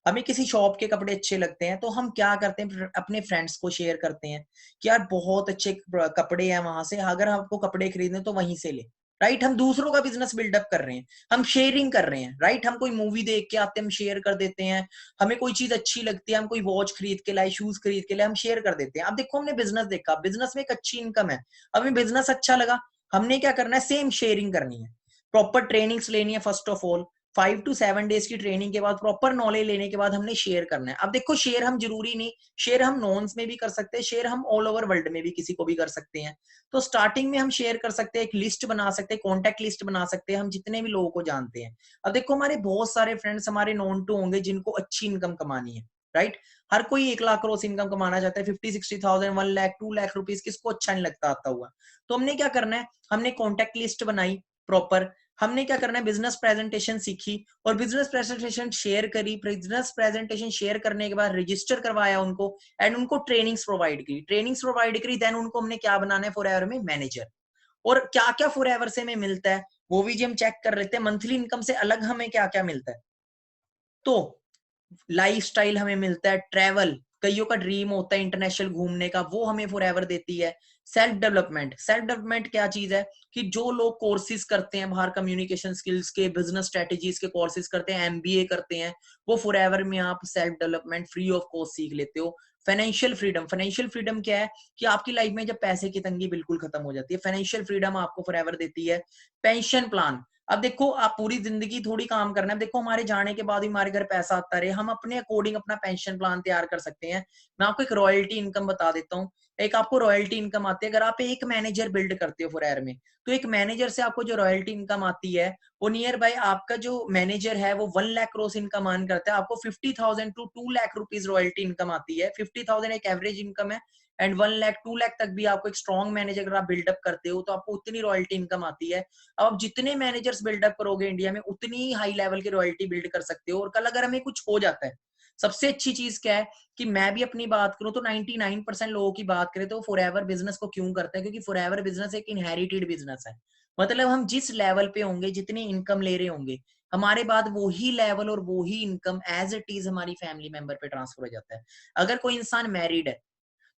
हमें किसी शॉप के कपड़े अच्छे लगते हैं तो हम क्या करते हैं, अपने फ्रेंड्स को शेयर करते हैं कि यार बहुत अच्छे कपड़े हैं वहां से, अगर आपको कपड़े खरीदने तो वहीं से ले। राइट, हम दूसरों का बिजनेस बिल्डअप कर रहे हैं, हम शेयरिंग कर रहे हैं। राइट, हम कोई मूवी देख के आते हैं, हम शेयर कर देते हैं। हमें कोई चीज अच्छी लगती है, हम कोई वॉच खरीद के लाए, शूज खरीद के लाए, हम शेयर कर देते हैं। अब देखो, हमने बिजनेस देखा, बिजनेस में एक अच्छी इनकम है, अब हमें बिजनेस अच्छा लगा, हमने क्या करना है, सेम शेयरिंग करनी है। प्रॉपर ट्रेनिंग्स लेनी है first of all, 5 to 7 days की ट्रेनिंग के बाद प्रॉपर नॉलेज लेने के बाद हमने शेयर करना है। अब देखो शेयर हम जरूरी नहीं, शेयर हम नॉन्स में भी कर सकते हैं, शेयर हम ऑल ओवर वर्ल्ड में भी किसी को भी कर सकते हैं। तो स्टार्टिंग में हम शेयर कर सकते हैं, एक लिस्ट बना सकते हैं, कॉन्टेक्ट लिस्ट बना सकते हैं हम जितने भी लोगों को जानते हैं। अब देखो हमारे बहुत सारे फ्रेंड्स हमारे नॉन टू होंगे जिनको अच्छी इनकम कमानी है, राइट। हर कोई 1 लाख क्रॉस इनकम कमाना चाहता है, 50-60,000, 1 लाख, 2 लाख रुपीज, किसको अच्छा नहीं लगता आता हुआ। तो हमने क्या करना है, हमने कॉन्टेक्ट लिस्ट बनाई प्रॉपर, हमने क्या करना है, बिजनेस प्रेजेंटेशन सीखी और बिजनेस प्रेजेंटेशन शेयर करी। बिजनेस प्रेजेंटेशन शेयर करने के बाद रजिस्टर करवाया उनको एंड उनको ट्रेनिंग्स प्रोवाइड की, देन उनको हमने क्या बनाना है, फॉरएवर में मैनेजर। और क्या क्या फॉरएवर से हमें मिलता है वो भी जी हम चेक कर लेते हैं, मंथली इनकम से अलग हमें क्या क्या मिलता है। तो लाइफस्टाइल हमें मिलता है, ट्रैवल, कईयों का ड्रीम होता है इंटरनेशनल घूमने का, वो हमें फॉरएवर देती है। सेल्फ डेवलपमेंट क्या चीज है कि जो लोग कोर्सेज करते हैं बाहर, कम्युनिकेशन स्किल्स के, बिजनेस स्ट्रेटेजीज के कोर्सेज करते हैं, एमबीए करते हैं, वो फॉरएवर में आप self development free of cost सीख लेते हो। फाइनेंशियल फ्रीडम क्या है कि आपकी लाइफ में जब पैसे की तंगी बिल्कुल खत्म हो जाती है, फाइनेंशियल फ्रीडम आपको फॉरएवर देती है। पेंशन प्लान, अब देखो आप पूरी जिंदगी थोड़ी काम करना है, देखो हमारे जाने के बाद ही हमारे घर पैसा आता रहे, हम अपने अकॉर्डिंग अपना पेंशन प्लान तैयार कर सकते हैं। मैं आपको एक रॉयल्टी इनकम बता देता हूँ। एक आपको रॉयल्टी इनकम आती है अगर आप एक मैनेजर बिल्ड करते हो फॉरएवर में, तो एक मैनेजर से आपको जो रॉयल्टी इनकम आती है वो नियर बाय, आपका जो मैनेजर है वो 1 लाख क्रॉस इनकम अर्न करता है, आपको 50,000 to 2 lakh rupees royalty income आती है। 50,000 एक एवरेज इनकम है एंड 1 लाख 2 लाख तक भी आपको एक स्ट्रॉन्ग मैनेजर अगर आप बिल्डअप करते हो तो आपको उतनी रॉयल्टी इनकम आती है। अब आप जितने मैनेजर्स बिल्डअप करोगे इंडिया में उतनी हाई लेवल की रॉयल्टी बिल्ड कर सकते हो। और कल अगर हमें कुछ हो जाता है, सबसे अच्छी चीज क्या है कि मैं भी अपनी बात करूं तो 99% लोगों की बात करें तो फॉरएवर बिजनेस को क्यों करते हैं, क्योंकि फॉरएवर बिजनेस एक इनहेरिटेड बिजनेस है। मतलब हम जिस लेवल पे होंगे, जितनी इनकम ले रहे होंगे, हमारे बाद वो ही लेवल और वो ही इनकम एज इट इज हमारी फैमिली मेंबर पे ट्रांसफर हो जाता है। अगर कोई इंसान मैरिड है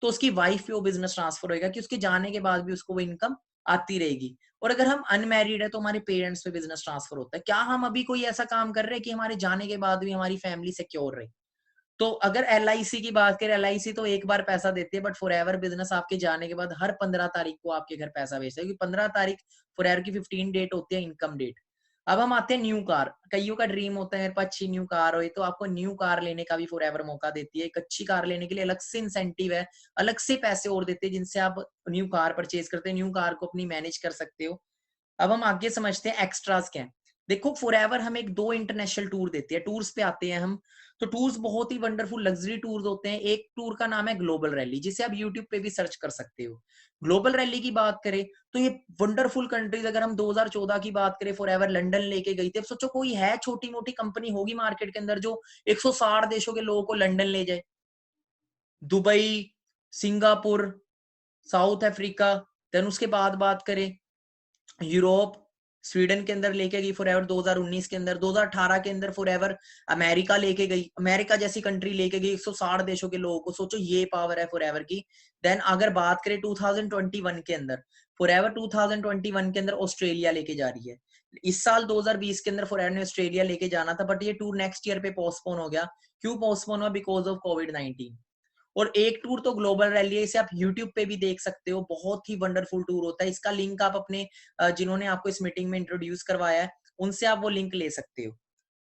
तो उसकी वाइफ पे वो बिजनेस ट्रांसफर होगा कि उसके जाने के बाद भी उसको वो इनकम आती रहेगी। और अगर हम अनमैरिड है तो हमारे पेरेंट्स पे बिजनेस ट्रांसफर होता है। क्या हम अभी कोई ऐसा काम कर रहे हैं कि हमारे जाने के बाद भी हमारी फैमिली सिक्योर रहे? तो अगर एलआईसी की बात करें, एलआईसी तो एक बार पैसा देती है, बट फॉरएवर बिजनेस आपके जाने के बाद हर 15 तारीख को आपके घर पैसा भेजता है, क्योंकि 15 तारीख फॉरएवर की 15 डेट होती है इनकम डेट। अब हम आते हैं न्यू कार, कईयों का ड्रीम होता है मेरे पास अच्छी न्यू कार हो, तो आपको न्यू कार लेने का भी फॉरएवर मौका देती है। एक अच्छी कार लेने के लिए अलग से इंसेंटिव है, अलग से पैसे और देते हैं जिनसे आप न्यू कार परचेज करते हैं, न्यू कार को अपनी मैनेज कर सकते हो। अब हम आगे समझते हैं एक्स्ट्रास क्या है। देखो फॉरएवर हमें एक 2 इंटरनेशनल टूर देती है, टूर्स पे आते हैं हम। तो टूर्स बहुत ही वंडरफुल लग्जरी टूर्स होते हैं। एक टूर का नाम है ग्लोबल रैली, जिसे आप यूट्यूब पे भी सर्च कर सकते हो। ग्लोबल रैली की बात करें तो ये वंडरफुल कंट्रीज, अगर हम 2014 की बात करें, फॉरएवर लंदन लेके गई थी। अब सोचो कोई है छोटी मोटी कंपनी होगी मार्केट के अंदर जो 160 देशों के लोगों को लंदन ले जाए, Dubai, Singapore, South Africa, then उसके बाद बात करें यूरोप, स्वीडन के अंदर लेके गई फॉरएवर 2019 के अंदर, 2018 के अंदर फॉरएवर अमेरिका लेके गई, अमेरिका जैसी कंट्री लेके गई 160 देशों के लोगों को। सोचो ये पावर है फॉरएवर की। देन अगर बात करें 2021 के अंदर, फॉरएवर 2021 के अंदर ऑस्ट्रेलिया लेके जा रही है। इस साल 2020 के अंदर फॉरएवर ने ऑस्ट्रेलिया लेके जाना था, बट ये टूर नेक्स्ट ईयर पे पोस्टपोन हो गया। क्यों पोस्टपोन हुआ? बिकॉज ऑफ कोविड-19। और एक टूर तो ग्लोबल रैली है, इसे आप यूट्यूब पे भी देख सकते हो, बहुत ही वंडरफुल टूर होता है। इसका लिंक आप अपने जिन्होंने आपको इस मीटिंग में इंट्रोड्यूस करवाया है उनसे आप वो लिंक ले सकते हो।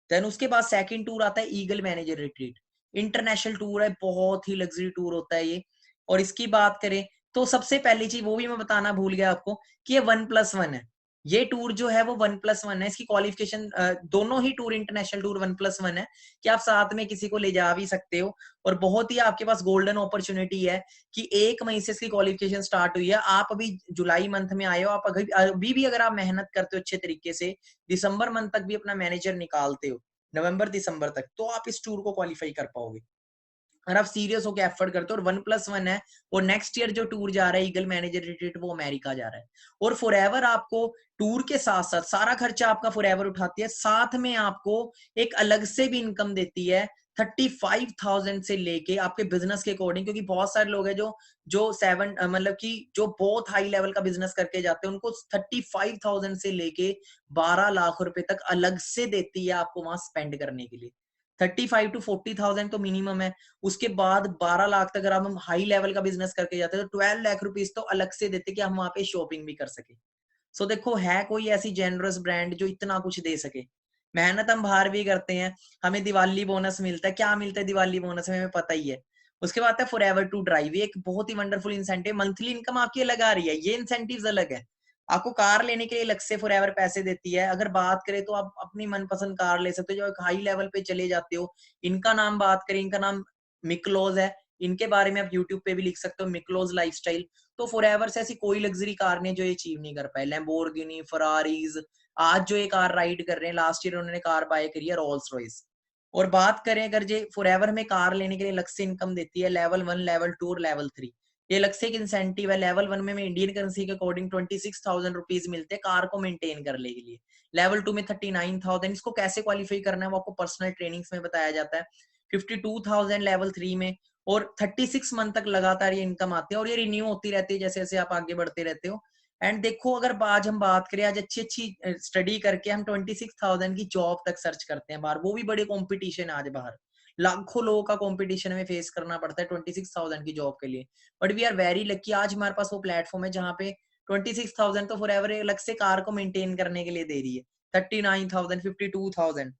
देन उसके बाद सेकंड टूर आता है eagle manager retreat, international tour है, बहुत ही लग्जरी टूर होता है ये। और इसकी बात करें तो सबसे पहली चीज वो भी मैं बताना भूल गया आपको कि ये 1+1 है। ये टूर जो है वो 1+1 है, इसकी क्वालिफिकेशन दोनों ही टूर इंटरनेशनल टूर 1+1 है कि आप साथ में किसी को ले जा भी सकते हो। और बहुत ही आपके पास गोल्डन अपॉर्चुनिटी है कि 1 मई से इसकी क्वालिफिकेशन स्टार्ट हुई है। आप अभी जुलाई मंथ में आए हो, आप अभी भी अगर आप मेहनत करते हो अच्छे तरीके से, दिसंबर मंथ तक भी अपना मैनेजर निकालते हो, नवंबर दिसंबर तक, तो आप इस टूर को क्वालिफाई कर पाओगे अगर आप सीरियस होकर एफर्ट करते हो। और 1+1 है। और नेक्स्ट ईयर जो टूर जा रहा है ईगल मैनेजर रिट्रीट, वो अमेरिका जा रहा है। और फॉरएवर आपको टूर के साथ साथ सारा खर्चा आपका फॉरएवर उठाती है, साथ में आपको एक अलग से भी इनकम देती है 35,000 से लेके आपके बिजनेस के अकॉर्डिंग। क्योंकि बहुत सारे लोग हैं जो जो 7 मतलब कि जो बहुत हाई लेवल का बिजनेस करके जाते हैं, उनको 35,000 से लेके 12 लाख रुपए तक अलग से देती है आपको वहां स्पेंड करने के लिए। 35 to 40,000 तो मिनिमम है। उसके बाद 12 लाख तक अगर हम हाई लेवल का बिजनेस करके जाते हैं तो 12 लाख रुपीज तो अलग से देते कि हम वहां पे शॉपिंग भी कर सके। सो देखो है कोई ऐसी जेनरस ब्रांड जो इतना कुछ दे सके। मेहनत हम बाहर भी करते हैं, हमें दिवाली बोनस मिलता है, क्या मिलता है दिवाली बोनस में हमें पता ही है। उसके बाद है फॉरएवर टू ड्राइव, एक बहुत ही वंडरफुल इंसेंटिव, मंथली इनकम आपकी अलग आ रही है, ये इंसेंटिव्स अलग है। आपको कार लेने के लिए अलग से फॉरएवर पैसे देती है। अगर बात करें तो आप अपनी मनपसंद कार ले सकते हो जो एक हाई लेवल पे चले जाते हो। इनका नाम बात करें, इनका नाम मिक्लोज है, इनके बारे में आप यूट्यूब पे भी लिख सकते हो, मिक्लोज लाइफस्टाइल। तो फॉरएवर से ऐसी कोई लग्जरी कार नहीं जो ये अचीव नहीं कर पाए, लैम्बोर्गिनी, फरारीज, आज जो ये कार राइड कर रहे हैं, लास्ट ईयर उन्होंने कार बाय करी है रोल्स रॉयस। और बात करें अगर जे फॉरएवर में कार लेने के लिए अलग से इनकम देती है, लेवल 1, लेवल 2 और लेवल 3, ये अलग से एक इंसेंटिव है। लेवल 1 में इंडियन करेंसी के अकॉर्डिंग 26,000 रुपीज मिलते हैं कार को मेंटेन करने के लिए। लेवल 2 में 39,000, इसको कैसे क्वालिफाई करना है वो आपको पर्सनल ट्रेनिंग्स में बताया जाता है। 52,000 लेवल 3 में, और 36 मंथ तक लगातार ये इनकम आती है और ये रिन्यू होती रहती है जैसे जैसे आप आगे बढ़ते रहते हो। एंड देखो अगर आज हम बात करें, आज अच्छी अच्छी स्टडी करके हम 26,000 की जॉब तक सर्च करते हैं बाहर, वो भी बड़े कंपटीशन है आज बाहर, लाखों लोगों का कंपटीशन हमें फेस करना पड़ता है 26,000 की जॉब के लिए। But we are very lucky, आज हमारे पास वो प्लेटफॉर्म है जहाँ पे 26,000 तो फॉरएवर अलग से कार को मेंटेन करने के लिए दे रही है। 39,000, 52,000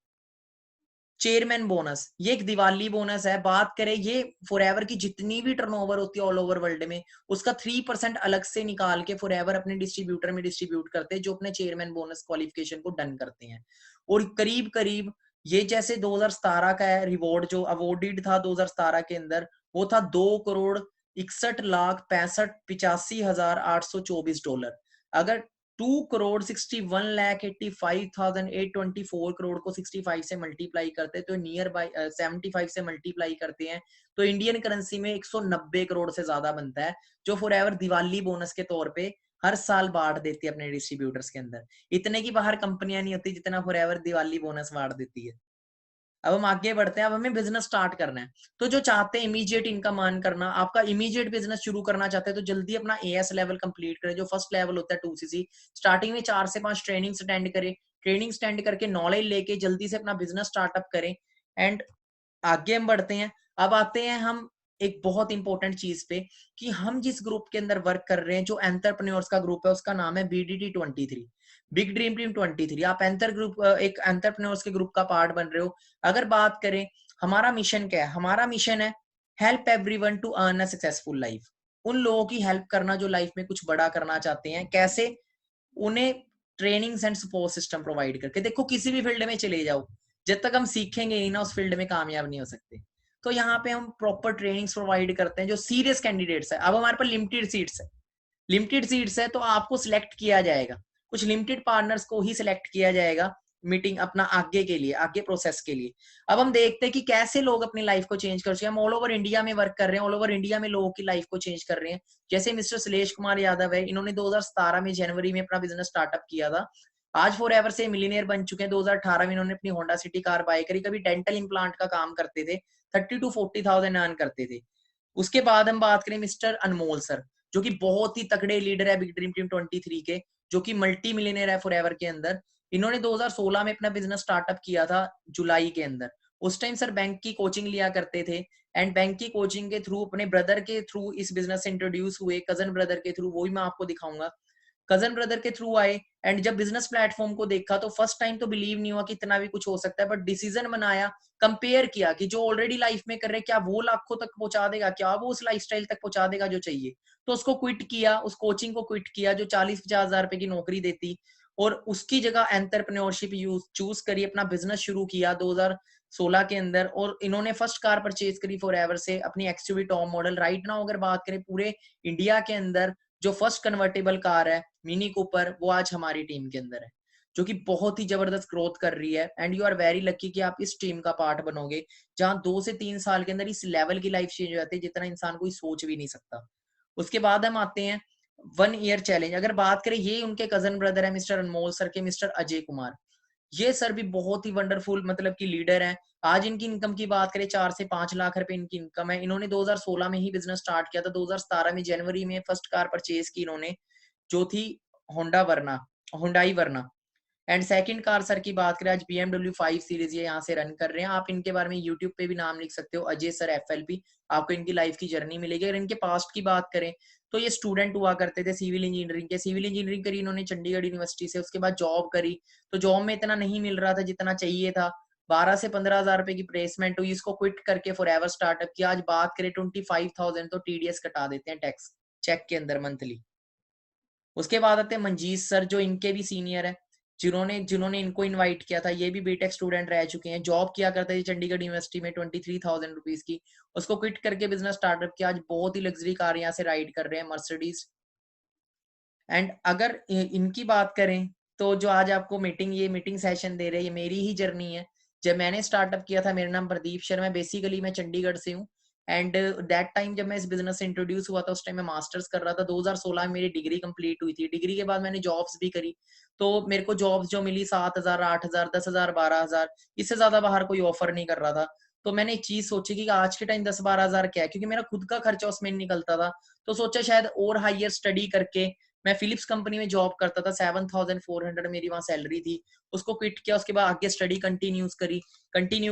चेयरमैन बोनस, ये एक दिवाली बोनस है। बात करें ये फॉरएवर की जितनी भी टर्नओवर होती है ऑल ओवर वर्ल्ड में, उसका 3% अलग से निकाल के फॉरएवर अपने डिस्ट्रीब्यूटर में डिस्ट्रीब्यूट करते हैं जो अपने चेयरमैन बोनस क्वालिफिकेशन को डन करते हैं। और करीब करीब ये जैसे 2017 का है रिवॉर्ड जो अवॉर्डेड था 2017 के अंदर, वो था 2,61,65,85,824 डॉलर। अगर 2,61,85,824 को 65 से मल्टीप्लाई करते हैं तो नियर बाय 75 से मल्टीप्लाई करते हैं तो इंडियन करेंसी में 190 करोड़ से ज्यादा बनता है, जो फॉरएवर दिवाली बोनस के तौर पे हर साल बांट देती है अपने डिस्ट्रीब्यूटर्स के अंदर। इतने की बाहर कंपनियां नहीं होती जितना फॉरएवर दिवाली बोनस बांट देती है। अब हम आगे बढ़ते हैं, अब हमें बिजनेस स्टार्ट करना है। तो जो चाहते हैं इमीडिएट इनकम अर्न करना, आपका इमीडिएट बिजनेस शुरू करना चाहते हैं तो जल्दी अपना एएस लेवल कंप्लीट करें, जो फर्स्ट लेवल होता है 2सीसी। स्टार्टिंग में 4 से 5 ट्रेनिंग अटेंड करें, ट्रेनिंग अटेंड करके नॉलेज लेके जल्दी से अपना बिजनेस स्टार्टअप करें। एंड आगे हम बढ़ते हैं। अब आते हैं हम एक बहुत इंपॉर्टेंट चीज पे कि हम जिस ग्रुप के अंदर वर्क कर रहे हैं, जो एंटरप्रेन्योर्स का ग्रुप है, उसका नाम है BDT23, बिग ड्रीम टीम 23। आप एंटर ग्रुप एक एंटरप्रेन्योर्स के ग्रुप का पार्ट बन रहे हो। अगर बात करें हमारा मिशन क्या है, हमारा मिशन है help everyone to earn a successful life. उन लोगों की हेल्प करना जो लाइफ में कुछ बड़ा करना चाहते हैं। कैसे? उन्हें trainings and support system provide करके। देखो किसी भी फील्ड में चले जाओ, जब तक हम सीखेंगे नहीं ना उस फील्ड में कामयाब नहीं हो सकते। तो यहाँ पे हम प्रॉपर ट्रेनिंग्स प्रोवाइड करते हैं जो सीरियस कैंडिडेट्स है। अब हमारे पास लिमिटेड सीट्स है, लिमिटेड सीट्स है तो आपको सिलेक्ट किया जाएगा, कुछ लिमिटेड पार्टनर्स को ही सिलेक्ट किया जाएगा मीटिंग अपना आगे के लिए, आगे प्रोसेस के लिए। अब हम देखते हैं कि कैसे लोग अपनी लाइफ को चेंज कर चुके हैं। हम ऑल ओवर इंडिया में वर्क कर रहे हैं, ऑल ओवर इंडिया में लोगों की लाइफ को चेंज कर रहे हैं। जैसे मिस्टर शैलेश कुमार यादव है, इन्होंने 2017 में जनवरी में अपना बिजनेस स्टार्टअप किया था, आज फॉरएवर से मिलीनियर बन चुके हैं। 2018 में इन्होंने अपनी होंडा सिटी कार बाय करी, कभी डेंटल इम्प्लांट का काम करते थे, 30 to 40,000 अर्न करते थे। उसके बाद हम बात करें मिस्टर अनमोल सर, जो कि बहुत ही तगड़े लीडर है बिग ड्रीम टीम 23 के, जो कि मल्टी मिलियनर है फॉरएवर के अंदर। इन्होंने 2016 में अपना बिजनेस स्टार्टअप किया था जुलाई के अंदर। उस टाइम सर बैंक की कोचिंग लिया करते थे, एंड बैंक की कोचिंग के थ्रू अपने ब्रदर के थ्रू इस बिजनेस से इंट्रोड्यूस हुए, कजन ब्रदर के थ्रू, वो भी मैं आपको दिखाऊंगा। कजन ब्रदर के थ्रू आए, एंड जब बिजनेस प्लेटफॉर्म को देखा तो फर्स्ट टाइम तो बिलीव नहीं हुआ कि इतना भी कुछ हो सकता है, बट डिसीजन बनाया, कंपेयर किया कि जो ऑलरेडी लाइफ में कर रहे हैं क्या वो लाखों तक पहुंचा देगा, क्या वो उस लाइफस्टाइल तक पहुंचा देगा जो चाहिए। तो उसको क्विट किया, उस कोचिंग को क्विट किया जो 40-50 हजार रुपए की नौकरी देती, और उसकी जगह एंटरप्रेन्योरशिप चूज करी, अपना बिजनेस शुरू किया 2016 के अंदर। और इन्होंने फर्स्ट कार परचेज करी फॉरएवर से, अपनी XUV top model. Right now अगर बात करें पूरे इंडिया के अंदर जो फर्स्ट कन्वर्टेबल कार है मिनी कूपर, वो आज हमारी टीम के अंदर है, जो कि बहुत ही जबरदस्त ग्रोथ कर रही है। And you are very lucky कि आप इस टीम का पार्ट बनोगे, जहां 2 से 3 साल के अंदर इस लेवल की लाइफ चेंज हो जाती है जितना इंसान कोई सोच भी नहीं सकता। उसके बाद हम आते हैं 1 ईयर चैलेंज। अगर बात करें, ये उनके कजन ब्रदर है मिस्टर अनमोल सर के, मिस्टर अजय कुमार। ये सर भी बहुत ही वंडरफुल मतलब की लीडर है। आज इनकी इनकम की बात करें 4 से 5 लाख रुपए इनकी इनकम है। इन्होंने 2016 में ही बिजनेस स्टार्ट किया था, 2017 में जनवरी में फर्स्ट कार परचेज की इन्होंने, जो थी होंडा वरना, होंडाई वरना। एंड सेकंड कार सर की बात करें, आज BMW 5 सीरीज ये यहाँ से रन कर रहे हैं। आप इनके बारे में यूट्यूब पे भी नाम लिख सकते हो, अजय सर FLP, आपको इनकी लाइफ की जर्नी मिलेगी। अगर इनके पास्ट की बात करें तो ये स्टूडेंट हुआ करते थे सिविल इंजीनियरिंग के, सिविल इंजीनियरिंग करी इन्होंने चंडीगढ़ यूनिवर्सिटी से, उसके बाद जॉब करी, तो जॉब में इतना नहीं मिल रहा था जितना चाहिए था, 12 से 15,000 रुपए की प्लेसमेंट हुई, इसको क्विट करके फॉरएवर स्टार्टअप किया। आज बात करें 25,000 तो TDS कटा देते हैं टैक्स चेक के अंदर मंथली। उसके बाद आते हैं मंजीत सर, जो इनके भी सीनियर है, जिन्होंने जिन्होंने इनको इनवाइट किया था, ये भी बीटेक स्टूडेंट रह चुके हैं, जॉब किया करते थे चंडीगढ़ यूनिवर्सिटी में 23,000 रुपीज की, उसको क्विट करके बिजनेस स्टार्टअप किया, आज बहुत ही लग्जरी कार यहाँ से राइड कर रहे हैं, मर्सिडीज। एंड अगर इनकी बात करें तो जो आज आपको मीटिंग सेशन दे रहे हैं, ये मेरी ही जर्नी है। जब मैंने स्टार्टअप किया था, मेरा नाम प्रदीप शर्मा है, बेसिकली मैं चंडीगढ़ से हूँ। एंड दैट टाइम जब मैं इस बिजनेस से इंट्रोड्यूस हुआ था, उस टाइम मैं मास्टर्स कर रहा था, 2016 में मेरी डिग्री कंप्लीट हुई थी। डिग्री के बाद मैंने जॉब्स भी करी, तो मेरे को जॉब्स जो मिली 7,000, 8,000, 10,000, 12,000, इससे ज्यादा बाहर कोई ऑफर नहीं कर रहा था। तो मैंने एक चीज सोची कि आज के टाइम 10-12,000 क्या है, क्योंकि मेरा खुद का खर्चा उसमें निकलता था। तो सोचा शायद और हायर स्टडी करके, मैं फिलिप्स कंपनी में जॉब करता था, 7,400 मेरी वहां सैलरी थी, उसको क्विट किया, उसके बाद आगे स्टडी कंटिन्यू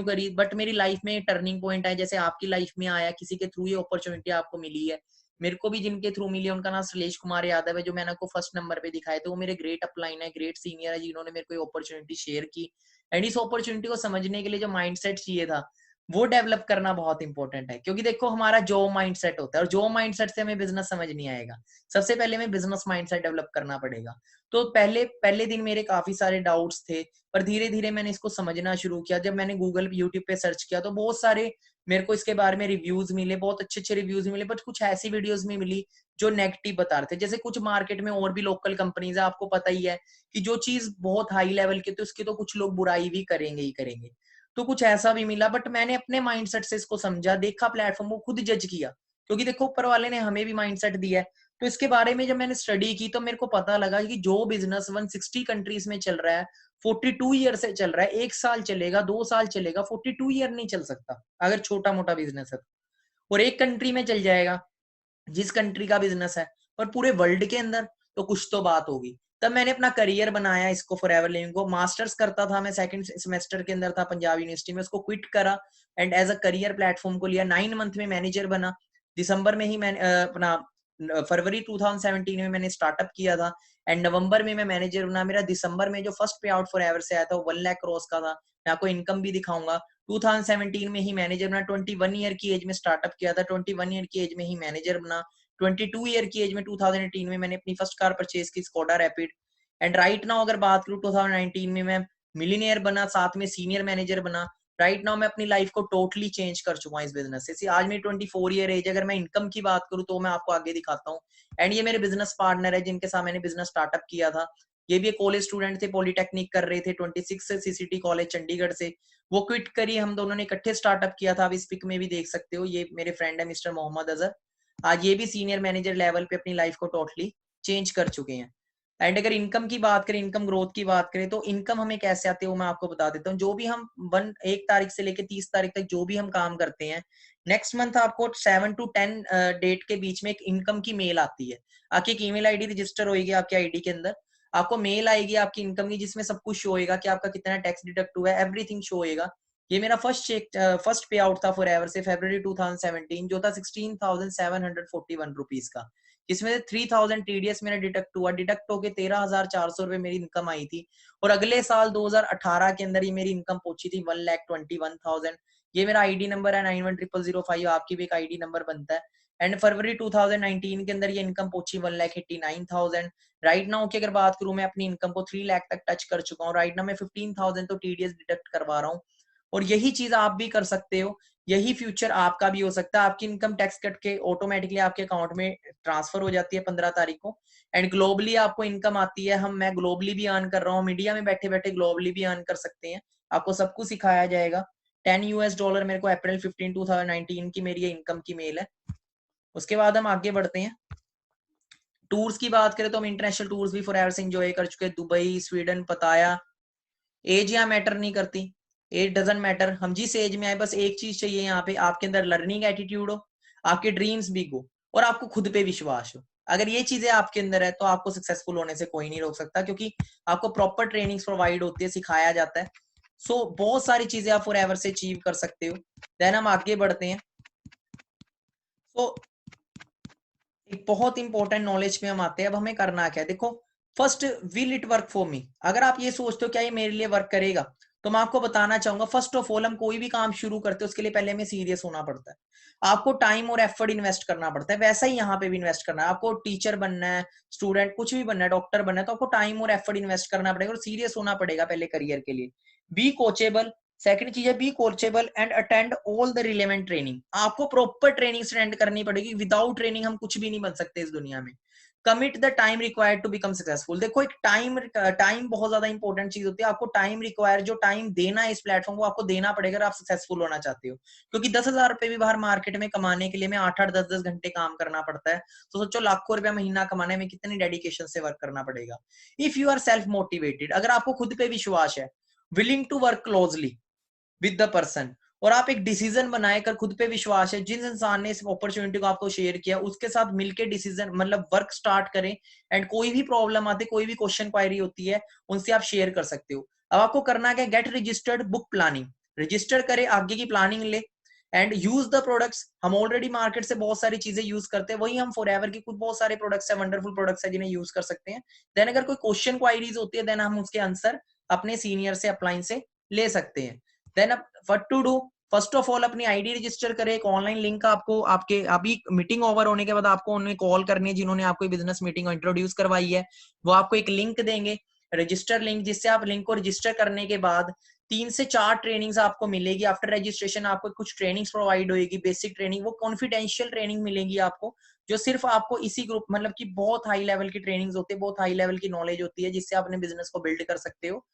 करी। बट मेरी लाइफ में टर्निंग पॉइंट है, जैसे आपकी लाइफ में आया, किसी के थ्रू ये अपॉर्चुनिटी आपको मिली है, मेरे को भी जिनके थ्रू मिली है, उनका नाम श्लेष कुमार यादव है, जो मैंने आपको फर्स्ट नंबर पे दिखाया था, वो मेरे ग्रेट अपलाइन है, ग्रेट सीनियर है, जिन्होंने मेरे को अपॉर्चुनिटी शेयर की। एंड इस अपॉर्चुनिटी को समझने के लिए जो माइंडसेट चाहिए था, वो डेवलप करना बहुत इंपॉर्टेंट है। क्योंकि देखो, हमारा जो माइंडसेट होता है, और जो माइंडसेट से हमें बिजनेस समझ नहीं आएगा, सबसे पहले हमें बिजनेस माइंडसेट डेवलप करना पड़ेगा। तो पहले दिन मेरे काफी सारे डाउट्स थे, पर धीरे धीरे मैंने इसको समझना शुरू किया। जब मैंने गूगल यूट्यूब पे सर्च किया, तो बहुत सारे मेरे को इसके बारे में रिव्यूज मिले, बहुत अच्छे अच्छे रिव्यूज मिले, बट कुछ ऐसी वीडियोस में मिली जो नेगेटिव बता रहे थे। जैसे कुछ मार्केट में और भी लोकल कंपनीज है, आपको पता ही है कि जो चीज बहुत हाई लेवल की, तो उसकी तो कुछ लोग बुराई भी करेंगे ही करेंगे। तो कुछ ऐसा भी मिला, बट मैंने अपने माइंडसेट से इसको समझा, देखा प्लेटफॉर्म को, खुद जज किया, क्योंकि देखो ऊपर वाले ने हमें भी माइंडसेट दिया है। तो इसके बारे में जब मैंने स्टडी की, तो मेरे को पता लगा कि जो बिजनेस 160 कंट्रीज में चल रहा है, 42 ईयर से चल रहा है, 1 साल चलेगा, 2 साल चलेगा, 42 ईयर नहीं चल सकता अगर छोटा मोटा बिजनेस है। और एक कंट्री में चल जाएगा जिस कंट्री का बिजनेस है, पर पूरे वर्ल्ड के अंदर, तो कुछ तो बात होगी। तब मैंने अपना करियर बनाया इसको, फॉरएवर लिविंग को। मास्टर्स करता था मैं, सेकंड सेमेस्टर के अंदर था पंजाब यूनिवर्सिटी में, उसको क्विट करा and as a career platform को लिया। 9 मंथ में मैनेजर बना। दिसंबर में ही मैंने अपना फरवरी 2017 में मैंने स्टार्टअप किया था, एंड नवंबर में मैं मैनेजर बना। मेरा दिसंबर में जो फर्स्ट पे आउट फॉरएवर से आया था, वो 1 लाख क्रॉस का था। मैं आपको इनकम भी दिखाऊंगा। 2017 में ही मैनेजर बना, 21 ईयर की एज में स्टार्टअप किया था, 21 ईयर की एज में ही मैनेजर बना। 22 ईयर की एज में 2018 में मैंने अपनी फर्स्ट कार परचेज की, Skoda rapid. And right now अगर बात करूं, 2019 में मैं मिलीनियर बना, साथ में सीनियर मैनेजर बना। राइट नाउ मैं अपनी लाइफ को टोटली चेंज कर चुका हूँ इस बिजनेस से। आज मेरी 24 ईयर एज। अगर मैं इनकम की बात करूँ तो मैं आपको आगे दिखाता हूँ। एंड ये मेरे बिजनेस पार्टनर है, जिनके साथ मैंने बिजनेस स्टार्टअप किया था। ये भी एक कॉलेज स्टूडेंट थे, पॉलिटेक्निक कर रहे थे, 26 से CCT कॉलेज चंडीगढ़ से। वो क्विट करी, हम दोनों ने इकट्ठे स्टार्टअप किया था। आप इस पिक में भी देख सकते हो, ये मेरे फ्रेंड है मिस्टर मोहम्मद अजहर। आज ये भी सीनियर मैनेजर लेवल पे अपनी लाइफ को टोटली चेंज कर चुके हैं। एंड अगर इनकम की बात करें, इनकम ग्रोथ की बात करें, तो इनकम हमें कैसे आती है वो मैं आपको बता देता हूँ। जो भी हम 1 तारीख से लेकर 30 तारीख तक जो भी हम काम करते हैं, नेक्स्ट मंथ आपको 7 to 10 डेट के बीच में एक इनकम की मेल आती है। आपकी एक ईमेल आईडी रजिस्टर होगी आपके आईडी के अंदर, आपको मेल आएगी आपकी इनकम की, जिसमें सब कुछ शो होगा कि आपका कितना टैक्स डिडक्ट हुआ है, एवरीथिंग शो होगा। ये मेरा फर्स्ट पे आउट था फॉरएवर से, फरवरी 2017, जो था 16,741 रुपीज का, जिसमें से 3,000 TDS मेरा डिडक्ट हुआ। डिडक्ट होके 13,400 रुपए मेरी इनकम आई थी। और अगले साल 2018 के अंदर ये मेरी इनकम पहुंची थी 1,21,000। ये मेरा आईडी नंबर है 910005, आपकी भी एक आईडी नंबर बनता है। एंड फरवरी 2019 के अंदर ये इनकम पहुंची 1,89,000। राइट नाउ की अगर बात करूं, मैं अपनी इनकम को 3 लाख तक टच कर चुका हूँ। राइट नाउ मैं 15,000 तो TDS डिडक्ट करवा रहा हूँ। और यही चीज आप भी कर सकते हो, यही फ्यूचर आपका भी हो सकता है। आपकी इनकम टैक्स कट के ऑटोमेटिकली आपके अकाउंट में ट्रांसफर हो जाती है 15 तारीख को। एंड ग्लोबली आपको इनकम आती है। मैं ग्लोबली भी अर्न कर रहा हूँ, मीडिया में बैठे बैठे ग्लोबली भी अर्न कर सकते हैं। आपको सब कुछ सिखाया जाएगा। $10 मेरे को अप्रैल 15 2019 की मेरी ये इनकम की मेल है। उसके बाद हम आगे बढ़ते हैं। टूर्स की बात करें तो हम इंटरनेशनल टूर्स भी फॉरएवर से एंजॉय कर चुके हैं। दुबई, स्वीडन, पताया। एज यहाँ मैटर नहीं करती, एज डजंट मैटर। हम जिस एज में आए, बस एक चीज चाहिए यहाँ पे, आपके अंदर लर्निंग एटीट्यूड हो, आपके ड्रीम्स बिग हो, और आपको खुद पे विश्वास हो। अगर ये चीजें आपके अंदर है तो आपको सक्सेसफुल होने से कोई नहीं रोक सकता, क्योंकि आपको प्रॉपर ट्रेनिंग्स प्रोवाइड होती है, सिखाया जाता है। सो बहुत सारी चीजें आप फॉरएवर से अचीव कर सकते हो। देन हम आगे बढ़ते हैं। सो एक बहुत इंपॉर्टेंट नॉलेज पे हम आते हैं। अब हमें करना क्या है, देखो first, will it work for me. अगर आप ये सोचते हो क्या ये मेरे लिए वर्क करेगा, तो मैं आपको बताना चाहूंगा, फर्स्ट ऑफ ऑल हम कोई भी काम शुरू करते हैं उसके लिए पहले हमें सीरियस होना पड़ता है। आपको टाइम और एफर्ट इन्वेस्ट करना पड़ता है, वैसा ही यहाँ पे भी इन्वेस्ट करना है। आपको टीचर बनना है, स्टूडेंट कुछ भी बनना है, डॉक्टर बनना है, तो आपको टाइम और एफर्ट इन्वेस्ट करना पड़ेगा और सीरियस होना पड़ेगा पहले करियर के लिए। B coachable. सेकंड चीज है be coachable and attend all the relevant training. आपको प्रॉपर ट्रेनिंग अटेंड करनी पड़ेगी, विदाउट ट्रेनिंग हम कुछ भी नहीं बन सकते इस दुनिया में। Commit the time required to become successful. देखो एक टाइम बहुत ज्यादा इंपॉर्टेंट चीज होती है। आपको टाइम रिक्वायर, जो टाइम देना है इस प्लेटफॉर्म को, आपको देना पड़ेगा अगर आप सक्सेसफुल होना चाहते हो। क्योंकि 10,000 रुपए भी बाहर मार्केट में कमाने के लिए में 8-8 10-10 घंटे काम करना पड़ता है। तो सोचो लाखों रुपया महीना कमाने में कितनी डेडिकेशन से वर्क करना पड़ेगा। If you are self motivated, अगर आपको खुद पे विश्वास है, willing to work closely with the person, और आप एक डिसीजन बनाए कर, खुद पे विश्वास है, जिस इंसान ने इस अपॉर्चुनिटी को आपको शेयर किया उसके साथ मिलकर डिसीजन मतलब वर्क स्टार्ट करें। एंड कोई भी प्रॉब्लम आती है, कोई भी क्वेश्चन क्वायरी होती है, उनसे आप शेयर कर सकते हो। अब आपको करना क्या, get registered book planning. Register करे, आगे की प्लानिंग ले, एंड यूज द प्रोडक्ट्स। हम ऑलरेडी मार्केट से बहुत सारी चीजें यूज करते हैं, वही हम फॉरएवर की कुछ बहुत सारे प्रोडक्ट्स है, वंडरफुल प्रोडक्ट्स है जिन्हें यूज कर सकते हैं। देन अगर कोई क्वेश्चन क्वायरीज होती है, देन हम उसके आंसर अपने सीनियर से, अपलाइन से ले सकते हैं। Then what to do, first of all अपनी आईडी रजिस्टर करें। एक ऑनलाइन लिंक आपको, आपके अभी मीटिंग ओवर होने के बाद आपको उन्हें कॉल करनी है, जिन्होंने आपको बिजनेस मीटिंग इंट्रोड्यूस करवाई है, वो आपको एक लिंक देंगे, रजिस्टर लिंक, जिससे आप लिंक को रजिस्टर करने के बाद 3 से 4 ट्रेनिंग्स आपको मिलेगी। आफ्टर रजिस्ट्रेशन आपको कुछ ट्रेनिंग्स प्रोवाइड होगी, बेसिक ट्रेनिंग, वो कॉन्फिडेंशियल ट्रेनिंग मिलेगी आपको, जो सिर्फ आपको इसी ग्रुप, मतलब कि बहुत हाई लेवल की ट्रेनिंग्स होती है, बहुत हाई लेवल की नॉलेज होती है, जिससे आप अपने बिजनेस को बिल्ड कर सकते हो।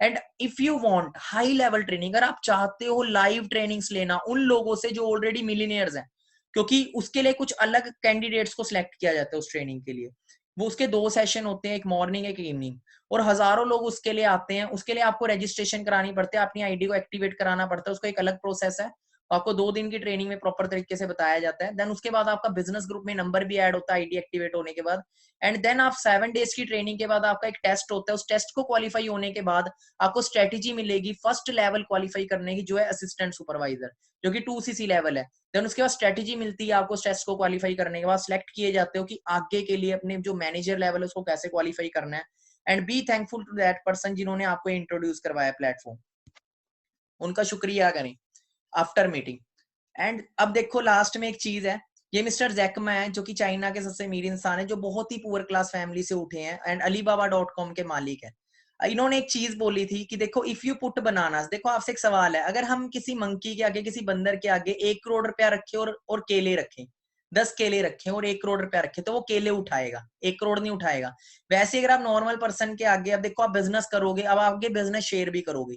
And if you want high level training, अगर आप चाहते हो लाइव ट्रेनिंग्स लेना उन लोगों से जो ऑलरेडी मिलीनियर्स हैं, क्योंकि उसके लिए कुछ अलग कैंडिडेट्स को सिलेक्ट किया जाता है उस ट्रेनिंग के लिए। वो उसके 2 सेशन होते हैं, एक मॉर्निंग एक इवनिंग, और हजारों लोग उसके लिए आते हैं। उसके लिए आपको रजिस्ट्रेशन करानी पड़ती है, अपनी आईडी को एक्टिवेट कराना पड़ता है, उसका एक अलग प्रोसेस है। आपको 2 दिन की ट्रेनिंग में प्रॉपर तरीके से बताया जाता है। देन उसके बाद आपका बिजनेस ग्रुप में नंबर भी ऐड होता है आईडी एक्टिवेट होने के बाद। एंड देन आप 7 डेज की ट्रेनिंग के बाद आपका एक टेस्ट होता है, उस टेस्ट को क्वालिफाई होने के बाद आपको स्ट्रेटेजी मिलेगी फर्स्ट लेवल क्वालिफाई करने की, जो है असिस्टेंट सुपरवाइजर, जो कि 2cc लेवल है। देन उसके बाद स्ट्रेटेजी मिलती है आपको, टेस्ट को क्वालिफाई करने के बाद सिलेक्ट किए जाते हो कि आगे के लिए अपने जो मैनेजर लेवल है उसको कैसे क्वालिफाई करना है। And be thankful to that person जिन्होंने आपको इंट्रोड्यूस करवाया प्लेटफॉर्म, उनका शुक्रिया करें आफ्टर मीटिंग। एंड अब देखो लास्ट में एक चीज है, ये मिस्टर जैकमा है, जो कि चाइना के सबसे अमीर इंसान है, जो बहुत ही पुअर क्लास फैमिली से उठे हैं एंड अलीबाबा.com के मालिक है। इन्होंने एक चीज बोली थी कि देखो इफ यू पुट बनानास, देखो आपसे एक सवाल है, अगर हम किसी मंकी के आगे, किसी बंदर के आगे 1 करोड़ रुपया रखे और केले रखें, 10 केले रखें और 1 करोड़ रुपया रखे, तो वो केले उठाएगा, 1 करोड़ नहीं उठाएगा। वैसे अगर आप नॉर्मल पर्सन के आगे, अब देखो आप बिजनेस करोगे, अब आगे बिजनेस शेयर भी करोगे,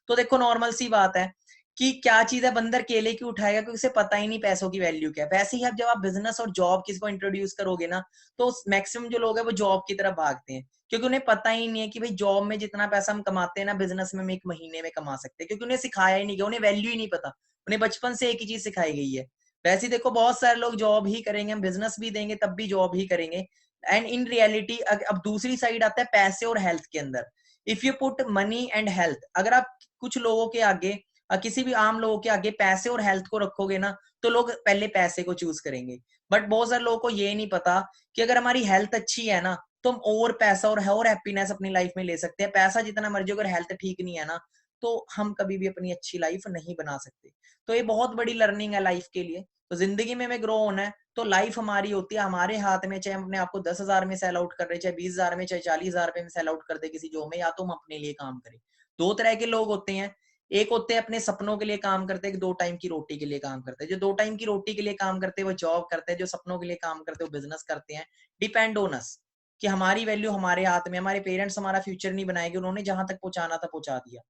तो देखो नॉर्मल सी बात है कि क्या चीज है, बंदर केले क्यों उठाएगा, क्योंकि उसे पता ही नहीं पैसों की वैल्यू क्या है। वैसे ही अब जब आप बिजनेस और जॉब किसी को इंट्रोड्यूस करोगे ना, तो मैक्सिमम जो लोग है वो जॉब की तरफ भागते हैं, क्योंकि उन्हें पता ही नहीं है कि भाई जॉब में जितना पैसा हम कमाते हैं ना, बिजनेस में हम 1 महीने में कमा सकते हैं, क्योंकि उन्हें सिखाया ही नहीं गया, उन्हें वैल्यू ही नहीं पता, उन्हें बचपन से एक ही चीज सिखाई गई है। वैसे ही देखो बहुत सारे लोग जॉब ही करेंगे, हम बिजनेस भी देंगे तब भी जॉब ही करेंगे। एंड इन रियलिटी अब दूसरी साइड आता है पैसे और हेल्थ के अंदर। If you put money and health, अगर आप कुछ लोगों के आगे, किसी भी आम लोगों के आगे पैसे और हेल्थ को रखोगे ना, तो लोग पहले पैसे को चूज करेंगे। बट बहुत सारे लोगों को ये नहीं पता कि अगर हमारी हेल्थ अच्छी है ना, तो हम और पैसा और हैप्पीनेस अपनी लाइफ में ले सकते हैं। पैसा जितना मर्जी, अगर हेल्थ ठीक नहीं है ना, तो हम कभी भी अपनी अच्छी लाइफ नहीं बना सकते। तो ये बहुत बड़ी लर्निंग है लाइफ के लिए। तो जिंदगी में हमें ग्रो होना है, तो लाइफ हमारी होती है हमारे हाथ में, चाहे हम अपने आप को 10,000 में सेल आउट कर रहे, चाहे 20,000 में, चाहे 40,000 में सेल आउट कर दे किसी जॉब में, या तो हम अपने लिए काम करें। 2 तरह के लोग होते हैं, एक होते हैं अपने सपनों के लिए काम करते हैं, 2 टाइम की रोटी के लिए काम करते हैं। जो 2 टाइम की रोटी के लिए काम करते हैं वो जॉब करते हैं, जो सपनों के लिए काम करते हैं वो बिजनेस करते हैं। डिपेंड ऑन अस कि हमारी वैल्यू हमारे हाथ में। हमारे पेरेंट्स हमारा फ्यूचर नहीं बनाएंगे, उन्होंने जहां तक पहुंचाना था पहुंचा दिया।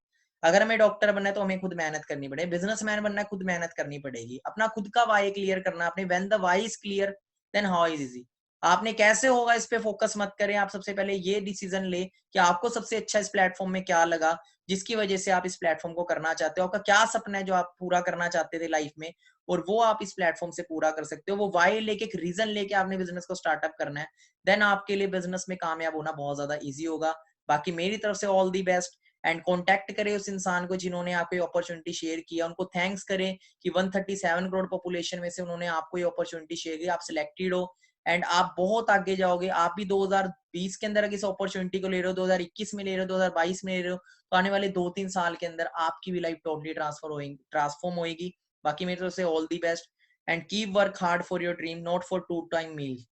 अगर हमें डॉक्टर बनना है तो हमें खुद मेहनत करनी पड़ेगी, बिजनेसमैन बनना है खुद मेहनत करनी पड़ेगी, अपना खुद का वाई क्लियर करना, अपने when the why is clear then how is easy. आपने कैसे होगा इस पे फोकस मत करें, आप सबसे पहले ये डिसीजन ले कि आपको सबसे अच्छा इस प्लेटफॉर्म में क्या लगा, जिसकी वजह से आप इस प्लेटफॉर्म को करना चाहते हो, आपका क्या सपना है जो आप पूरा करना चाहते थे लाइफ में, और वो आप इस प्लेटफॉर्म से पूरा कर सकते हो। वो वाई लेके, एक रीजन लेके आपने बिजनेस को स्टार्टअप करना है, देन आपके लिए बिजनेस में कामयाब होना बहुत ज्यादा ईजी होगा। बाकी मेरी तरफ से all the best, and contact करें उस इंसान को जिन्होंने आपको ये अपॉर्चुनिटी शेयर किया, उनको थैंक्स करें कि 137 करोड़ पॉपुलेशन में से उन्होंने आपको ये अपॉर्चुनिटी शेयर की, आप सिलेक्टेड हो एंड आप बहुत आगे जाओगे। आप भी 2020 के अंदर अगर इस अपॉर्चुनिटी को ले रहे हो, 2021 में ले रहे हो, 2022 में ले रहे हो, तो आने वाले 2-3 साल के अंदर आपकी भी लाइफ टोटली ट्रांसफॉर्म होएगी। बाकी मेरी तरफ से all the best, and keep work hard for your dream, not for two time meal.